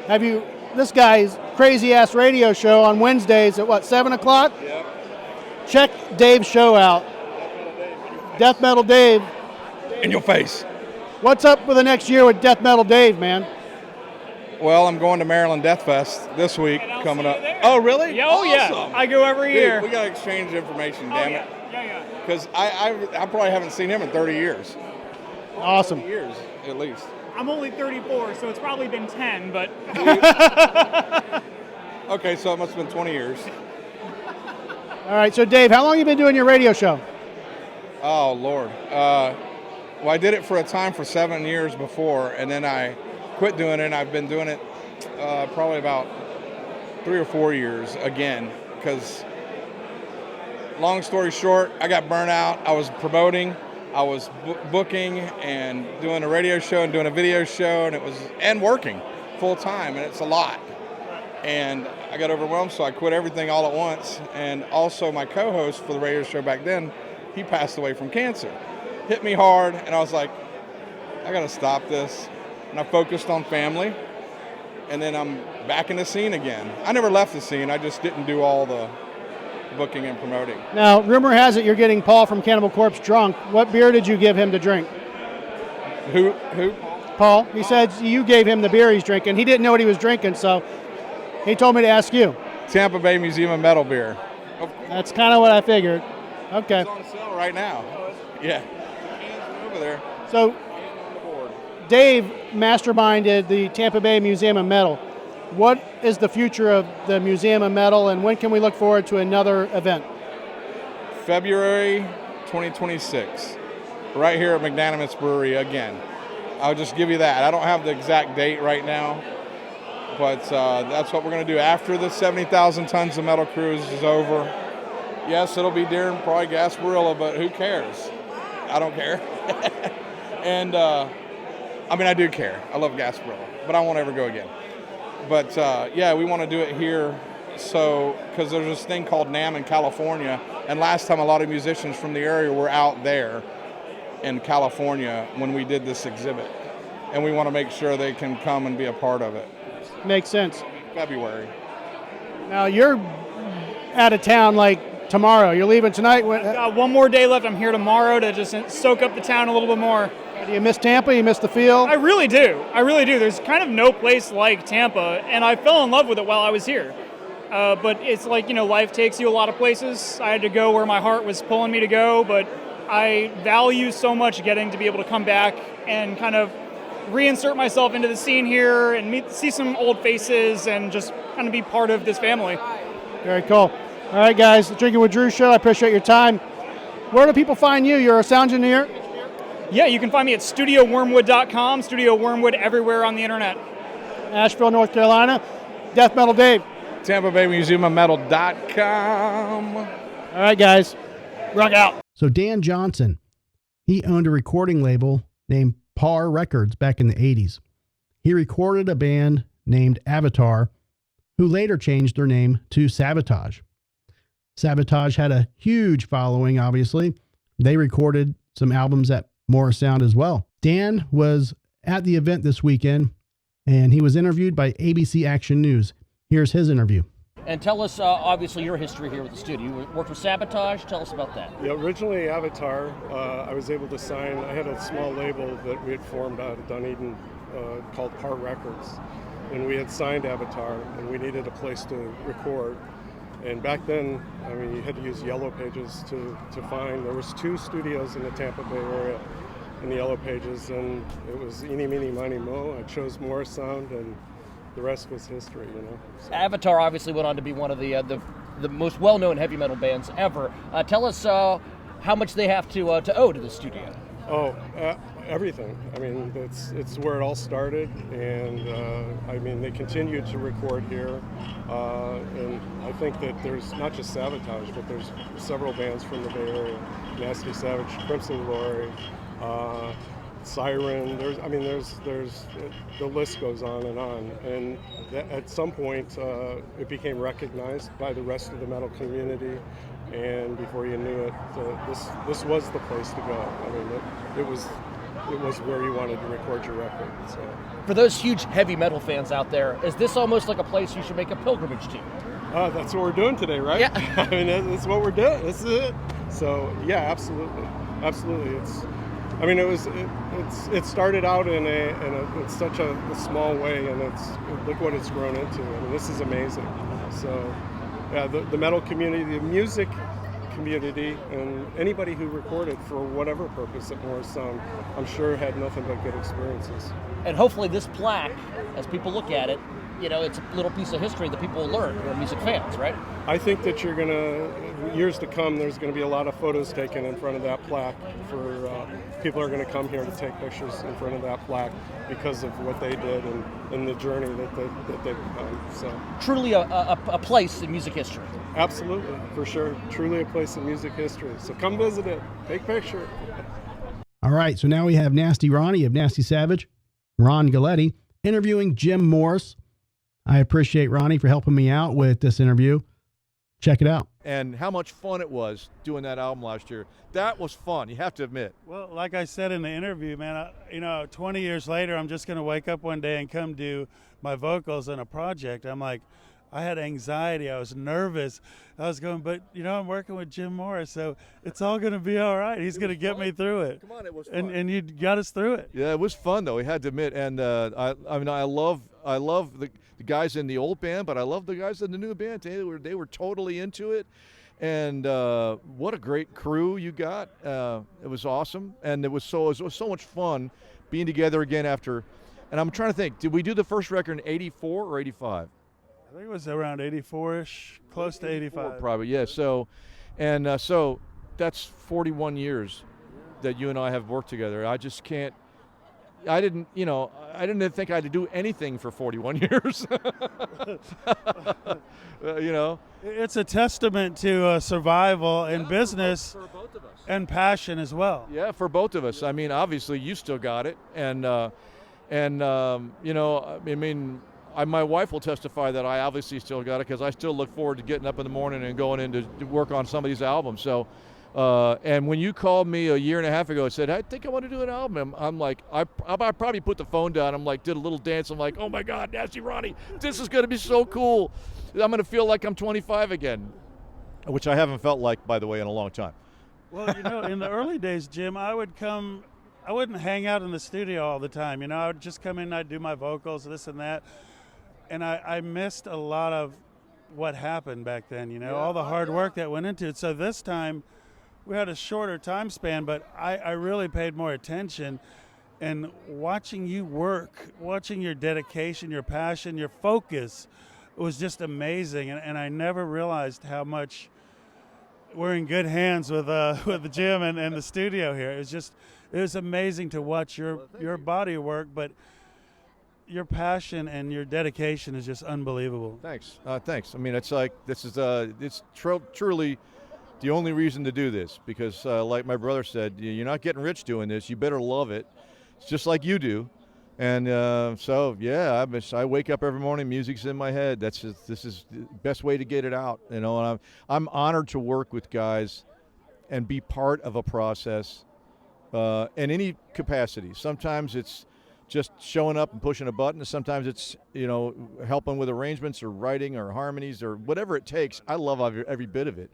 Speaker 2: Have you? This guy's crazy ass radio show on Wednesdays at 7 o'clock?
Speaker 15: Yep.
Speaker 2: Check Dave's show out. Death Metal Dave.
Speaker 16: In your face.
Speaker 2: What's up for the next year with Death Metal Dave, man?
Speaker 16: Well, I'm going to Maryland Death Fest this week coming up. Oh, really?
Speaker 17: Yeah, oh, yeah.
Speaker 16: Awesome.
Speaker 17: I go every year.
Speaker 16: Dude, we got to exchange information, damn it.
Speaker 17: Yeah.
Speaker 16: Because I probably haven't seen him in 30 years.
Speaker 2: Awesome.
Speaker 16: 30 years, at least.
Speaker 17: I'm only 34, so it's probably been 10, but...
Speaker 16: Okay, so it must have been 20 years.
Speaker 2: All right, so Dave, how long have you been doing your radio show?
Speaker 16: Oh, Lord. Well, I did it for a time for 7 years before, and then I quit doing it, and I've been doing it probably about 3 or 4 years again, because long story short, I got burnt out. I was promoting, I was booking and doing a radio show and doing a video show, and working full time, and it's a lot. And I got overwhelmed, so I quit everything all at once. And also my co-host for the radio show back then, he passed away from cancer. Hit me hard, and I was like, I gotta stop this. And I focused on family, and then I'm back in the scene again. I never left the scene, I just didn't do all the booking and promoting.
Speaker 2: Now, rumor has it you're getting Paul from Cannibal Corpse drunk. What beer did you give him to drink?
Speaker 16: Who?
Speaker 2: Paul. He said you gave him the beer he's drinking. He didn't know what he was drinking, so he told me to ask you.
Speaker 16: Tampa Bay Museum of Metal beer.
Speaker 2: That's kind of what I figured. Okay.
Speaker 16: It's on sale right now. Yeah. Over there.
Speaker 2: So, Dave masterminded the Tampa Bay Museum of Metal. What is the future of the Museum of Metal, and when can we look forward to another event?
Speaker 16: February 2026, right here at McDanimus Brewery again. I'll just give you that. I don't have the exact date right now, but that's what we're going to do after the 70,000 tons of metal cruise is over. Yes, it'll be during probably Gasparilla, but who cares? I don't care. And I mean, I do care. I love Gasparilla, but I won't ever go again. But yeah, we want to do it here, so because there's this thing called NAMM in California, and last time a lot of musicians from the area were out there in California when we did this exhibit, and we want to make sure they can come and be a part of it.
Speaker 2: Makes sense.
Speaker 16: February.
Speaker 2: Now you're out of town like tomorrow. You're leaving tonight.
Speaker 17: Got one more day left. I'm here tomorrow to just soak up the town a little bit more.
Speaker 2: Do you miss Tampa? You miss the feel?
Speaker 17: I really do. There's kind of no place like Tampa, and I fell in love with it while I was here. But it's like, life takes you a lot of places. I had to go where my heart was pulling me to go, but I value so much getting to be able to come back and kind of reinsert myself into the scene here and see some old faces and just kind of be part of this family.
Speaker 2: Very cool. All right, guys, the Drinking with Drew show. I appreciate your time. Where do people find you? You're a sound engineer?
Speaker 17: Yeah, you can find me at StudioWormwood.com, Studio Wormwood everywhere on the internet.
Speaker 2: Asheville, North Carolina. Death Metal Dave.
Speaker 16: Tampa Bay Museum of Metal.com.
Speaker 2: All right, guys. Rock out.
Speaker 1: So Dan Johnson, he owned a recording label named Par Records back in the 80s. He recorded a band named Avatar, who later changed their name to Savatage. Savatage had a huge following, obviously. They recorded some albums at Morrisound as well. Dan was at the event this weekend, and he was interviewed by ABC Action News. Here's his interview.
Speaker 6: And tell us, obviously, your history here with the studio. You worked with Savatage. Tell us about that.
Speaker 13: Yeah, originally Avatar, I was able to sign. I had a small label that we had formed out of Dunedin called Par Records. And we had signed Avatar, and we needed a place to record. And back then, I mean, you had to use Yellow Pages to find. There was 2 studios in the Tampa Bay area in the Yellow Pages, and it was eeny, meeny, miny, mo. I chose Morrisound, and the rest was history, So.
Speaker 6: Avatar obviously went on to be one of the most well-known heavy metal bands ever. Tell us how much they have to owe to the studio.
Speaker 13: Oh, everything. I mean, it's where it all started, and I mean, they continue to record here, and I think that there's not just Savatage, but there's several bands from the Bay Area: Nasty Savage, Crimson Glory, Siren. There's the list goes on, and at some point it became recognized by the rest of the metal community. And before you knew it, this was the place to go. I mean, it was where you wanted to record your record. So.
Speaker 6: For those huge heavy metal fans out there, is this almost like a place you should make a pilgrimage to?
Speaker 13: That's what we're doing today, right?
Speaker 6: Yeah.
Speaker 13: I mean, that's what we're doing. This is it. So yeah, absolutely. I mean, it started out in such a small way, and look what it's grown into. I mean, this is amazing. So, yeah, the metal community, the music community, and anybody who recorded for whatever purpose at Morrisound, I'm sure had nothing but good experiences.
Speaker 6: And hopefully this plaque, as people look at it, it's a little piece of history that people will learn who are music fans, right?
Speaker 13: I think that years to come, there's going to be a lot of photos taken in front of that plaque. People are going to come here to take pictures in front of that plaque because of what they did and the journey that they've come. So
Speaker 6: truly a place in music history.
Speaker 13: Absolutely, for sure. Truly a place in music history. So come visit it. Take a picture.
Speaker 1: All right, so now we have Nasty Ronnie of Nasty Savage, Ron Galletti, interviewing Jim Morse. I appreciate Ronnie for helping me out with this interview. Check it out.
Speaker 3: And how much fun it was doing that album last year. That was fun, you have to admit.
Speaker 7: Well, like I said in the interview, man, 20 years later, I'm just going to wake up one day and come do my vocals on a project. I'm like, I had anxiety. I was nervous. I was going, but, I'm working with Jim Morris, so it's all going to be all right. He's going to get me through it.
Speaker 3: Come on, it was fun.
Speaker 7: And you got us through it.
Speaker 3: Yeah, it was fun, though, we had to admit. And I love the guys in the old band, but I love the guys in the new band. They were totally into it. And what a great crew you got. It was awesome. And it was so much fun being together again after. And I'm trying to think, did we do the first record in 84 or 85?
Speaker 7: I think it was around 84-ish, close to 85.
Speaker 3: Probably, yeah. So that's 41 years that you and I have worked together. I just can't. I didn't think I had to do anything for 41 years.
Speaker 7: It's a testament to survival in business
Speaker 3: for both of us.
Speaker 7: And passion as well.
Speaker 3: Yeah, for both of us. I mean, obviously you still got it, my wife will testify that I obviously still got it because I still look forward to getting up in the morning and going in to work on some of these albums. So, and when you called me a year and a half ago and said, I think I want to do an album, I'm like, I probably put the phone down. I'm like, did a little dance. I'm like, oh my God, Nasty Ronnie, this is going to be so cool. I'm going to feel like I'm 25 again, which I haven't felt like, by the way, in a long time.
Speaker 7: Well, in the early days, Jim, I wouldn't hang out in the studio all the time. I would just come in, I'd do my vocals, this and that. And I missed a lot of what happened back then, all the hard work that went into it. So this time we had a shorter time span, but I really paid more attention. And watching you work, watching your dedication, your passion, your focus was just amazing. And I never realized how much we're in good hands with Jim and the studio here. It was amazing to watch your body of work, but your passion and your dedication is just unbelievable.
Speaker 3: Thanks. Thanks. I mean, it's like it's truly the only reason to do this because, like my brother said, you're not getting rich doing this. You better love it. It's just like you do. And I wake up every morning, music's in my head. This is the best way to get it out. And I'm honored to work with guys and be part of a process in any capacity. Sometimes it's just showing up and pushing a button. Sometimes it's, helping with arrangements or writing or harmonies or whatever it takes. I love every bit of it.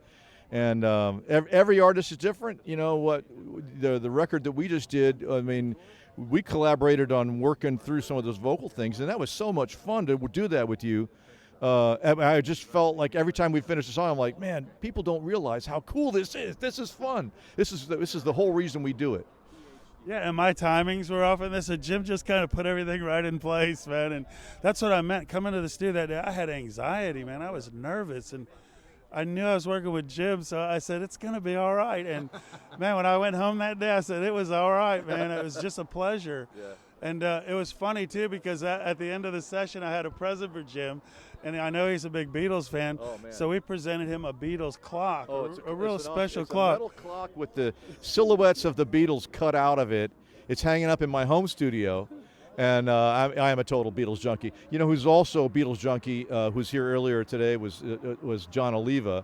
Speaker 3: And every artist is different. The record that we just did, I mean, we collaborated on working through some of those vocal things, and that was so much fun to do that with you. I just felt like every time we finished a song, I'm like, man, people don't realize how cool this is. This is fun. This is the whole reason we do it.
Speaker 7: Yeah, and my timings were off in this, and Jim just kind of put everything right in place, man. And that's what I meant. Coming to the studio that day, I had anxiety, man. I was nervous, and I knew I was working with Jim, so I said, it's going to be all right. And, man, when I went home that day, I said, it was all right, man. It was just a pleasure. Yeah. And it was funny, too, because at the end of the session, I had a present for Jim, and I know he's a big Beatles fan, so we presented him a Beatles clock, a real special clock.
Speaker 3: It's a metal clock with the silhouettes of the Beatles cut out of it. It's hanging up in my home studio, and I am a total Beatles junkie. Who's also a Beatles junkie, who's here earlier today, was Jon Oliva,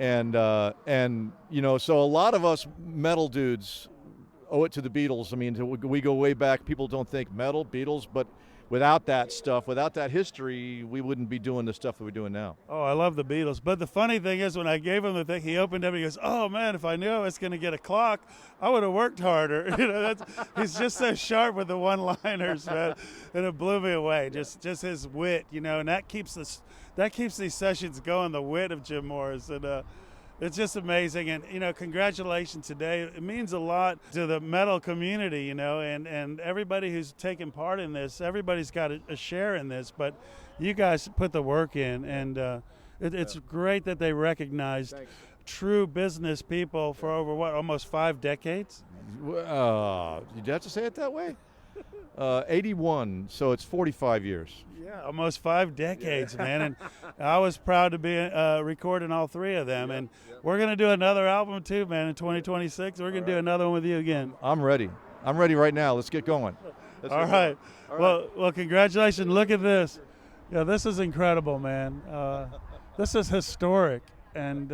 Speaker 3: and so a lot of us metal dudes owe it to the Beatles. I mean, we go way back. People don't think metal, Beatles, but without that stuff, without that history, we wouldn't be doing the stuff that we're doing now.
Speaker 7: Oh, I love the Beatles. But the funny thing is, when I gave him the thing, he opened up and he goes, "Oh man, if I knew I was going to get a clock, I would have worked harder." He's just so sharp with the one-liners, man, and it blew me away. Just his wit, and that keeps these sessions going. The wit of Jim Morris, and it's just amazing. And congratulations today. It means a lot to the metal community, and everybody who's taken part in this. Everybody's got a share in this, but you guys put the work in, and it's great that they recognized true business people for over almost 5 decades.
Speaker 3: You'd have to say it that way. 81, so it's 45 years.
Speaker 7: Yeah, almost 5 decades, man. And I was proud to be recording all 3 of them. And we're going to do another album too, man, in 2026. We're going to do another one with you again.
Speaker 3: I'm ready. I'm ready right now. Let's get going.
Speaker 7: All right. Well, congratulations. Look at this. Yeah, this is incredible, man. This is historic. And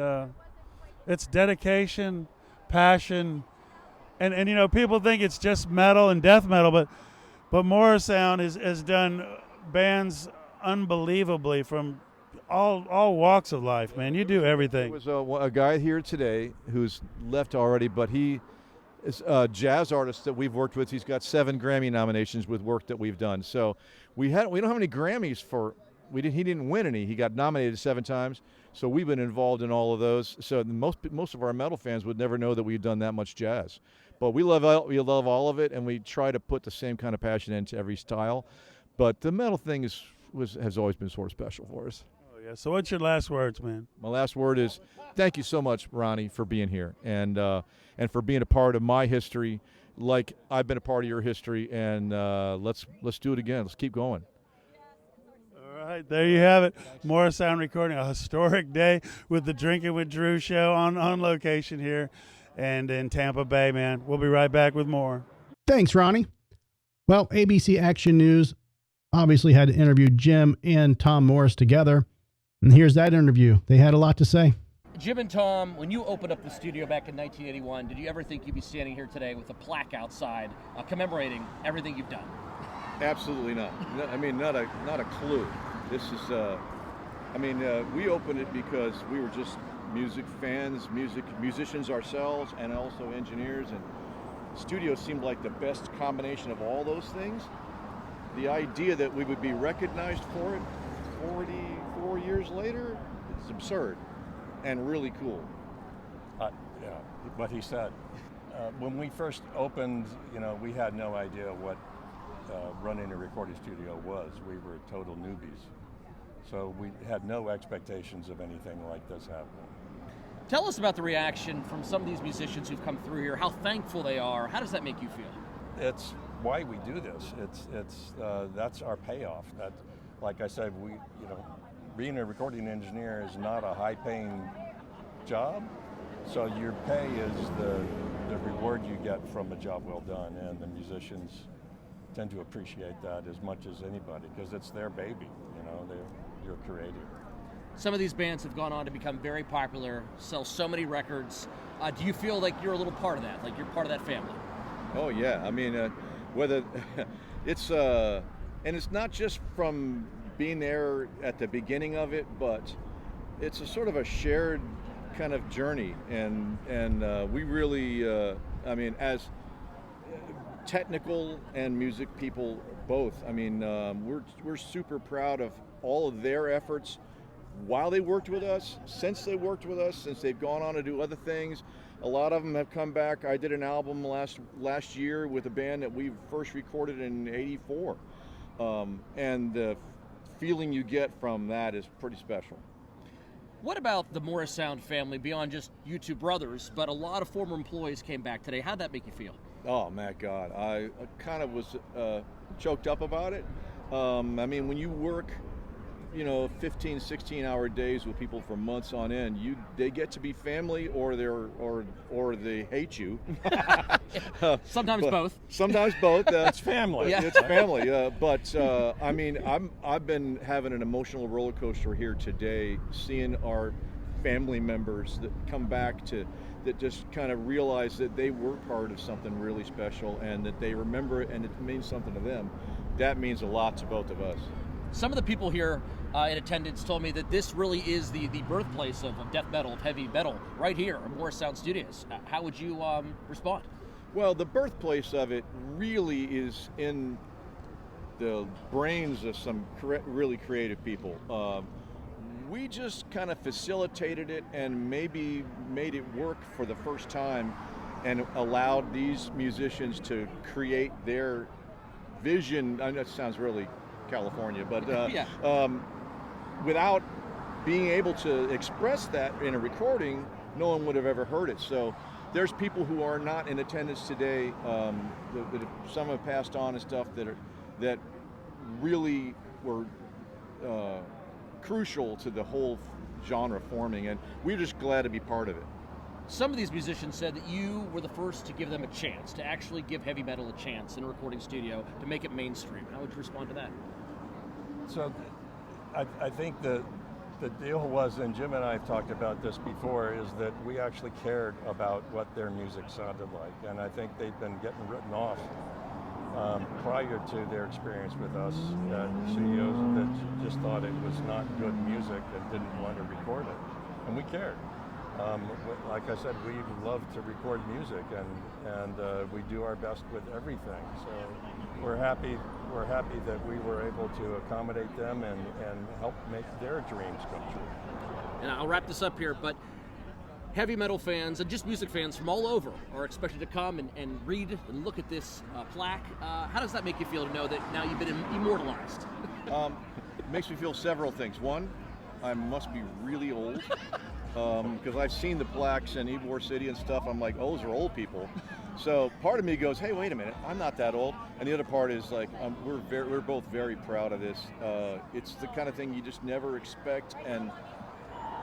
Speaker 7: it's dedication, passion. And people think it's just metal and death metal, but Morrisound has done bands unbelievably from all walks of life, man. You do everything.
Speaker 3: There was a guy here today who's left already, but he is a jazz artist that we've worked with. He's got 7 Grammy nominations with work that we've done. So we don't have any Grammys he didn't win any. He got nominated 7 times. So we've been involved in all of those. So most of our metal fans would never know that we've done that much jazz. But we love all of it, and we try to put the same kind of passion into every style. But the metal thing has always been sort of special for us.
Speaker 7: Oh yeah. So what's your last words, man?
Speaker 3: My last word is thank you so much, Ronnie, for being here and for being a part of my history, like I've been a part of your history. And let's do it again. Let's keep going.
Speaker 7: All right, there you have it. Morrisound Recording, a historic day with the Drinking with Drew show on location here and in Tampa Bay, man. We'll be right back with more.
Speaker 1: Thanks, Ronnie. Well, ABC Action News obviously had to interview Jim and Tom Morris together. And here's that interview. They had a lot to say.
Speaker 6: Jim and Tom, when you opened up the studio back in 1981, did you ever think you'd be standing here today with a plaque outside commemorating everything you've done?
Speaker 3: Absolutely not. I mean, not a clue. This is, we opened it because we were just music fans, musicians ourselves, and also engineers. And studio seemed like the best combination of all those things. The idea that we would be recognized for it 44 years later is absurd and really cool.
Speaker 18: Yeah, what he said. When we first opened, we had no idea what running a recording studio was. We were total newbies. So we had no expectations of anything like this happening.
Speaker 6: Tell us about the reaction from some of these musicians who've come through here, how thankful they are. How does that make you feel?
Speaker 18: It's why we do this. It's that's our payoff. That, like I said, being a recording engineer is not a high-paying job. So your pay is the reward you get from a job well done, and the musicians tend to appreciate that as much as anybody because it's their baby. You're creating.
Speaker 6: Some of these bands have gone on to become very popular, sell so many records. Do you feel like you're a little part of that, like you're part of that family?
Speaker 3: Oh yeah, I mean, whether it's and it's not just from being there at the beginning of it, but it's a sort of a shared kind of journey, and we really, as technical and music people both, we're super proud of all of their efforts while they worked with us, since they worked with us, since they've gone on to do other things. A lot of them have come back. I did an album last year with a band that we first recorded in '84, and the feeling you get from that is pretty special.
Speaker 6: What about the Morrisound family beyond just you two brothers, but a lot of former employees came back today? How'd that make you feel?
Speaker 3: Oh, my God. I kind of was choked up about it. When you work, 15, 16-hour days with people for months on end, they get to be family or they hate you.
Speaker 6: Sometimes both.
Speaker 3: Sometimes both.
Speaker 18: It's family.
Speaker 3: Yeah. It's family. I've been having an emotional roller coaster here today, seeing our family members that come back that just kind of realize that they were part of something really special and that they remember it and it means something to them.
Speaker 4: that means a lot to both of us.
Speaker 6: Some of the people here in attendance told me that this really is the birthplace of death metal, of heavy metal, right here at Morrisound Studios. How would you respond?
Speaker 4: Well, the birthplace of it really is in the brains of some really creative people. We just kind of facilitated it and maybe made it work for the first time and allowed these musicians to create their vision. I know it sounds really California, but without being able to express that in a recording, no one would have ever heard it. So there's people who are not in attendance today, some have passed on and stuff that really were crucial to the whole genre forming, and we're just glad to be part of it.
Speaker 6: Some of these musicians said that you were the first to give them a chance, to actually give heavy metal a chance in a recording studio, to make it mainstream. How would you respond to that?
Speaker 18: So I think the deal was, and Jim and I have talked about this before, is that we actually cared about what their music sounded like, and I think they'd been getting written off prior to their experience with us at studios that just thought it was not good music and didn't want to record it, and we cared. Like I said, we love to record music, and we do our best with everything. So we're happy that we were able to accommodate them and help make their dreams come true.
Speaker 6: And I'll wrap this up here, but heavy metal fans and just music fans from all over are expected to come and read and look at this plaque. How does that make you feel to know that now you've been immortalized?
Speaker 4: It makes me feel several things. One, I must be really old. Because I've seen the plaques in Ybor City and stuff. I'm like, oh, those are old people. So part of me goes, hey, wait a minute, I'm not that old. And the other part is like, we're both very proud of this. It's the kind of thing you just never expect. And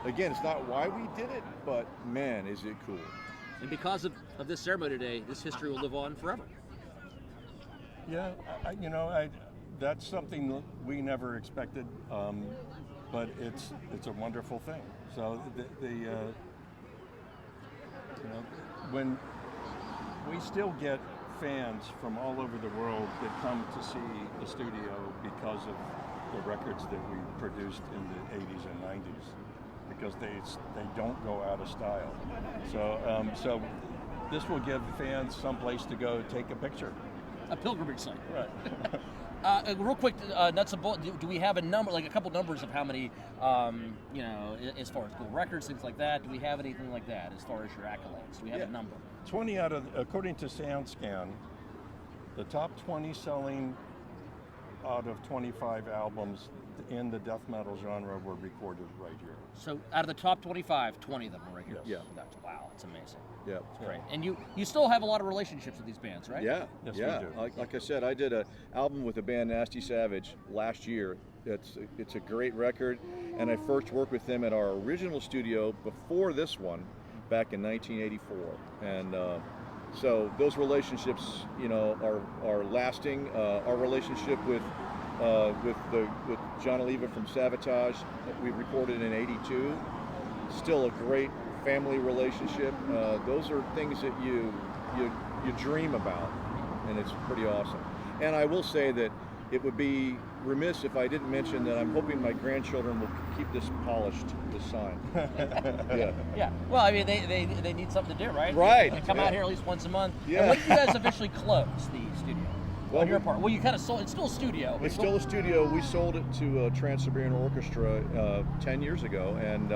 Speaker 4: again, it's not why we did it, but man, is it cool.
Speaker 6: And because of this ceremony today, this history will live on forever.
Speaker 18: Yeah, that's something we never expected. But it's a wonderful thing. So when we still get fans from all over the world that come to see the studio because of the records that we produced in the 80s and 90s, because they don't go out of style. So this will give fans some place to go take a picture.
Speaker 6: A pilgrimage site.
Speaker 18: Right.
Speaker 6: Real quick, nuts and bolts. Do we have a number, like a couple numbers of how many, as far as gold records, things like that? Do we have anything like that as far as your accolades? Do we have a number?
Speaker 18: 20 according to SoundScan, the top 20 selling out of 25 albums in the death metal genre were recorded right here.
Speaker 6: So out of the top 25, 20 of them are right here.
Speaker 18: Yes.
Speaker 6: Yeah. Wow, that's amazing.
Speaker 4: Yeah,
Speaker 6: it's great. And you still have a lot of relationships with these bands, right?
Speaker 4: Yeah,
Speaker 18: yes,
Speaker 4: yeah.
Speaker 18: We do.
Speaker 4: Like I said, I did an album with the band Nasty Savage last year. It's a great record, and I first worked with them at our original studio before this one, back in 1984, and so those relationships, are lasting. Our relationship with Jon Oliva from Savatage, we recorded in '82. Still a great family relationship. Those are things that you dream about, and it's pretty awesome. And I will say that it would be remiss if I didn't mention that I'm hoping my grandchildren will keep this polished, this sign. Yeah.
Speaker 6: Yeah. Well, I mean, they need something to do, right?
Speaker 4: Right.
Speaker 6: They come out here at least once a month.
Speaker 4: Yeah.
Speaker 6: And when did you guys officially close the studio?
Speaker 4: Well,
Speaker 6: on your part. Well, you kind of sold. It's still a studio.
Speaker 4: It's still a studio. We sold it to Trans-Siberian Orchestra 10 years ago, and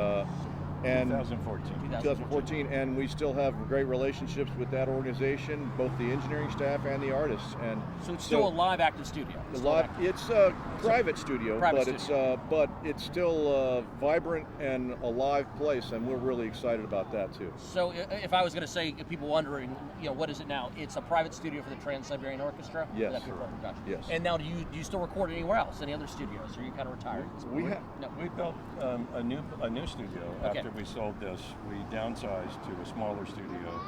Speaker 4: 2014, and we still have great relationships with that organization, both the engineering staff and the artists. And
Speaker 6: so it's still a live, active studio.
Speaker 4: It's a private studio, but
Speaker 6: studio.
Speaker 4: It's still a vibrant and a live place, and we're really excited about that too.
Speaker 6: So if I was going to say, if people wondering, what is it now? It's a private studio for the Trans-Siberian Orchestra.
Speaker 4: Yes.
Speaker 6: Gotcha.
Speaker 4: Yes.
Speaker 6: And now, do you still record anywhere else? Any other studios? Or are you kind of retired?
Speaker 18: We built a new studio after we sold this. We downsized to a smaller studio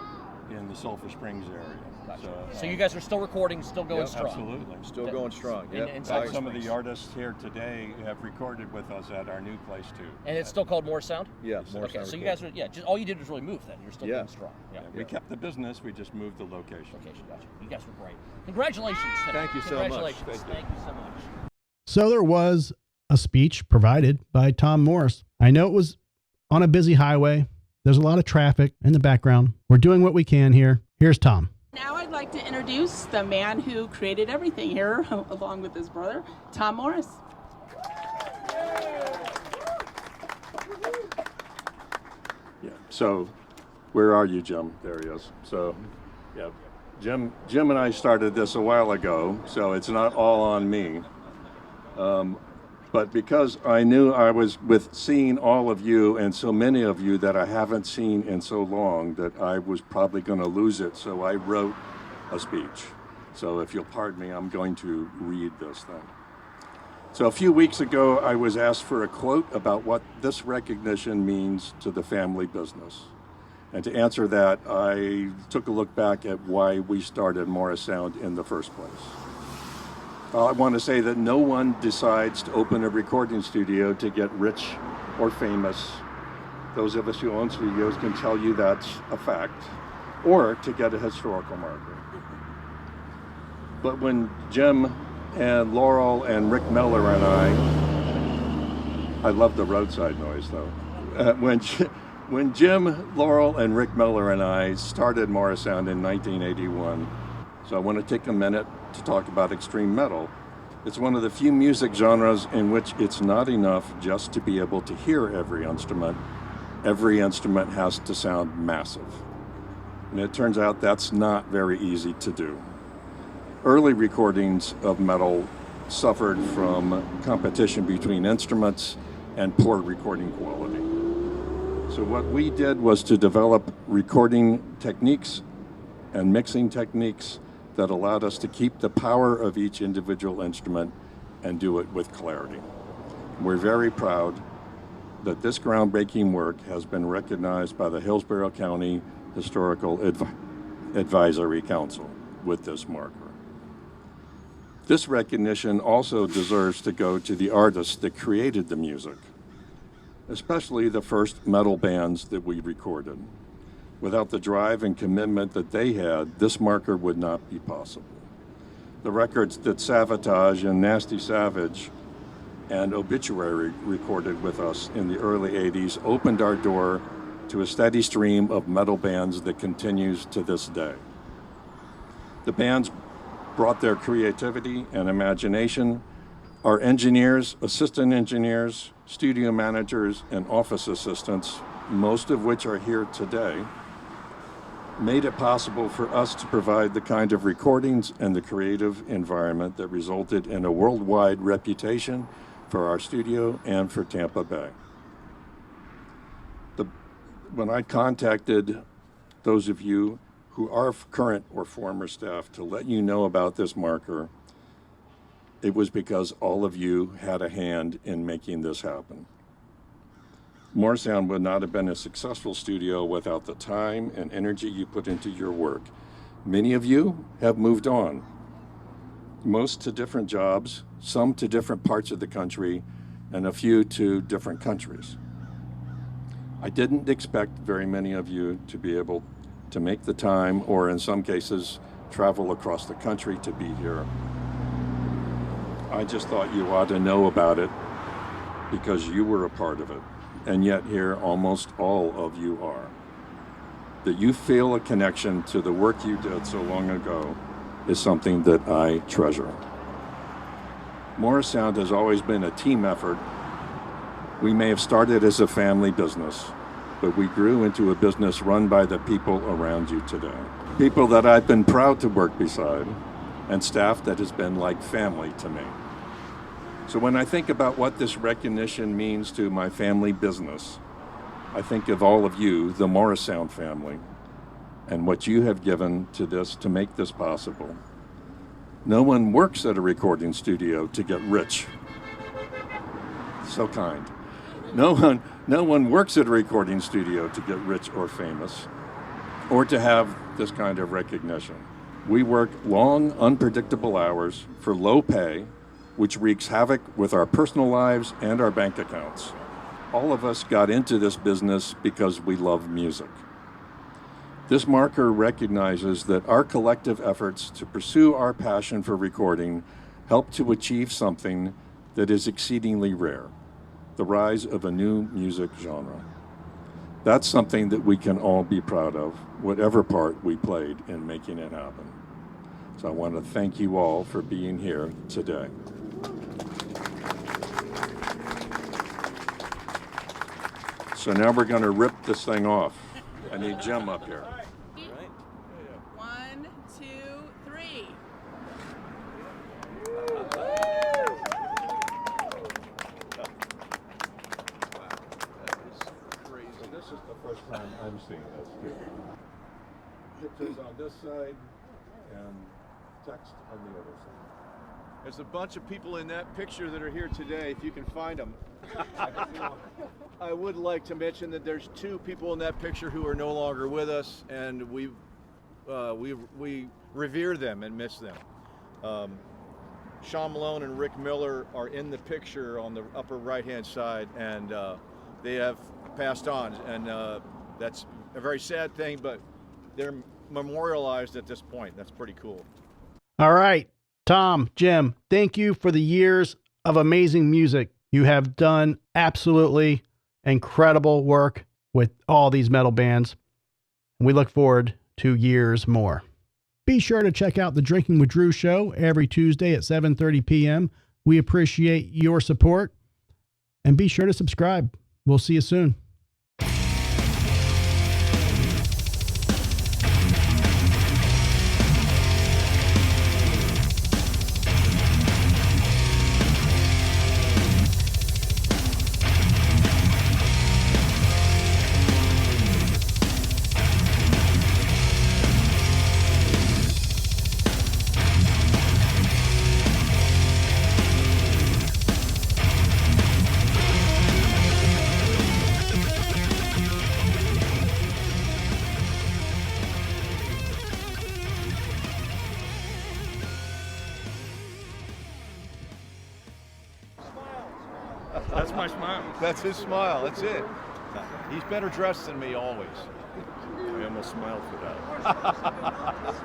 Speaker 18: in the Sulphur Springs area.
Speaker 6: Gotcha. So you guys are still recording, still going strong.
Speaker 18: Absolutely.
Speaker 4: Still going strong.
Speaker 18: In fact, some of the artists here today have recorded with us at our new place too.
Speaker 6: And it's still called Morrisound?
Speaker 4: Yes.
Speaker 6: Okay, so you guys are, just all you did was really move then. You're still going strong.
Speaker 18: Yeah. We kept the business, we just moved the location.
Speaker 6: Gotcha. You guys were great. Congratulations.
Speaker 4: Thank you so much.
Speaker 6: Congratulations. Thank you so much.
Speaker 1: So there was a speech provided by Tom Morris. I know it was on a busy highway. There's a lot of traffic in the background. We're doing what we can here. Here's Tom.
Speaker 19: Now I'd like to introduce the man who created everything here, along with his brother, Tom Morris.
Speaker 18: Yeah. So, where are you, Jim? There he is. So, yeah, Jim and I started this a while ago, so it's not all on me. But because I knew I was with seeing all of you and so many of you that I haven't seen in so long that I was probably going to lose it, so I wrote a speech. So if you'll pardon me, I'm going to read this thing. So a few weeks ago, I was asked for a quote about what this recognition means to the family business. And to answer that, I took a look back at why we started Morrisound in the first place. I want to say that no one decides to open a recording studio to get rich or famous. Those of us who own studios can tell you that's a fact, or to get a historical marker. But when Jim and Laurel and Rick Miller and I love the roadside noise though. When Jim, Laurel, and Rick Miller and I started Morrisound in 1981, so I want to take a minute to talk about extreme metal. It's one of the few music genres in which it's not enough just to be able to hear every instrument. Every instrument has to sound massive. And it turns out that's not very easy to do. Early recordings of metal suffered from competition between instruments and poor recording quality. So what we did was to develop recording techniques and mixing techniques that allowed us to keep the power of each individual instrument and do it with clarity. We're very proud that this groundbreaking work has been recognized by the Hillsborough County Historical Advisory Council with this marker. This recognition also deserves to go to the artists that created the music, especially the first metal bands that we recorded. Without the drive and commitment that they had, this marker would not be possible. The records that Savatage and Nasty Savage and Obituary recorded with us in the early 80s opened our door to a steady stream of metal bands that continues to this day. The bands brought their creativity and imagination. Our engineers, assistant engineers, studio managers, and office assistants, most of which are here today, made it possible for us to provide the kind of recordings and the creative environment that resulted in a worldwide reputation for our studio and for Tampa Bay. When I contacted those of you who are current or former staff to let you know about this marker, it was because all of you had a hand in making this happen. Morrisound would not have been a successful studio without the time and energy you put into your work. Many of you have moved on, most to different jobs, some to different parts of the country, and a few to different countries. I didn't expect very many of you to be able to make the time, or in some cases, travel across the country to be here. I just thought you ought to know about it because you were a part of it. And yet here almost all of you are. That you feel a connection to the work you did so long ago is something that I treasure. Morrisound has always been a team effort. We may have started as a family business, but we grew into a business run by the people around you today. People that I've been proud to work beside, and staff that has been like family to me. So when I think about what this recognition means to my family business, I think of all of you, the Morrisound family, and what you have given to this to make this possible. No one works at a recording studio to get rich. So kind. No one works at a recording studio to get rich or famous, or to have this kind of recognition. We work long, unpredictable hours for low pay, which wreaks havoc with our personal lives and our bank accounts. All of us got into this business because we love music. This marker recognizes that our collective efforts to pursue our passion for recording help to achieve something that is exceedingly rare, the rise of a new music genre. That's something that we can all be proud of, whatever part we played in making it happen. So I want to thank you all for being here today. So now we're going to rip this thing off. I need Jim up here.
Speaker 19: 1, 2, 3.
Speaker 18: So this is the first time I'm seeing this. Pictures on this side and text on the other side.
Speaker 4: There's a bunch of people in that picture that are here today, if you can find them. I would like to mention that there's 2 people in that picture who are no longer with us, and we revere them and miss them. Sean Malone and Rick Miller are in the picture on the upper right-hand side, and they have passed on, and that's a very sad thing, but they're memorialized at this point. That's pretty cool.
Speaker 1: All right, Tom, Jim, thank you for the years of amazing music. You have done absolutely incredible work with all these metal bands. We look forward to years more. Be sure to check out the Drinking with Drew show every Tuesday at 7:30 p.m. We appreciate your support, and be sure to subscribe. We'll see you soon.
Speaker 4: That's my smile. That's his smile. That's it. He's better dressed than me always.
Speaker 18: I almost smiled for that.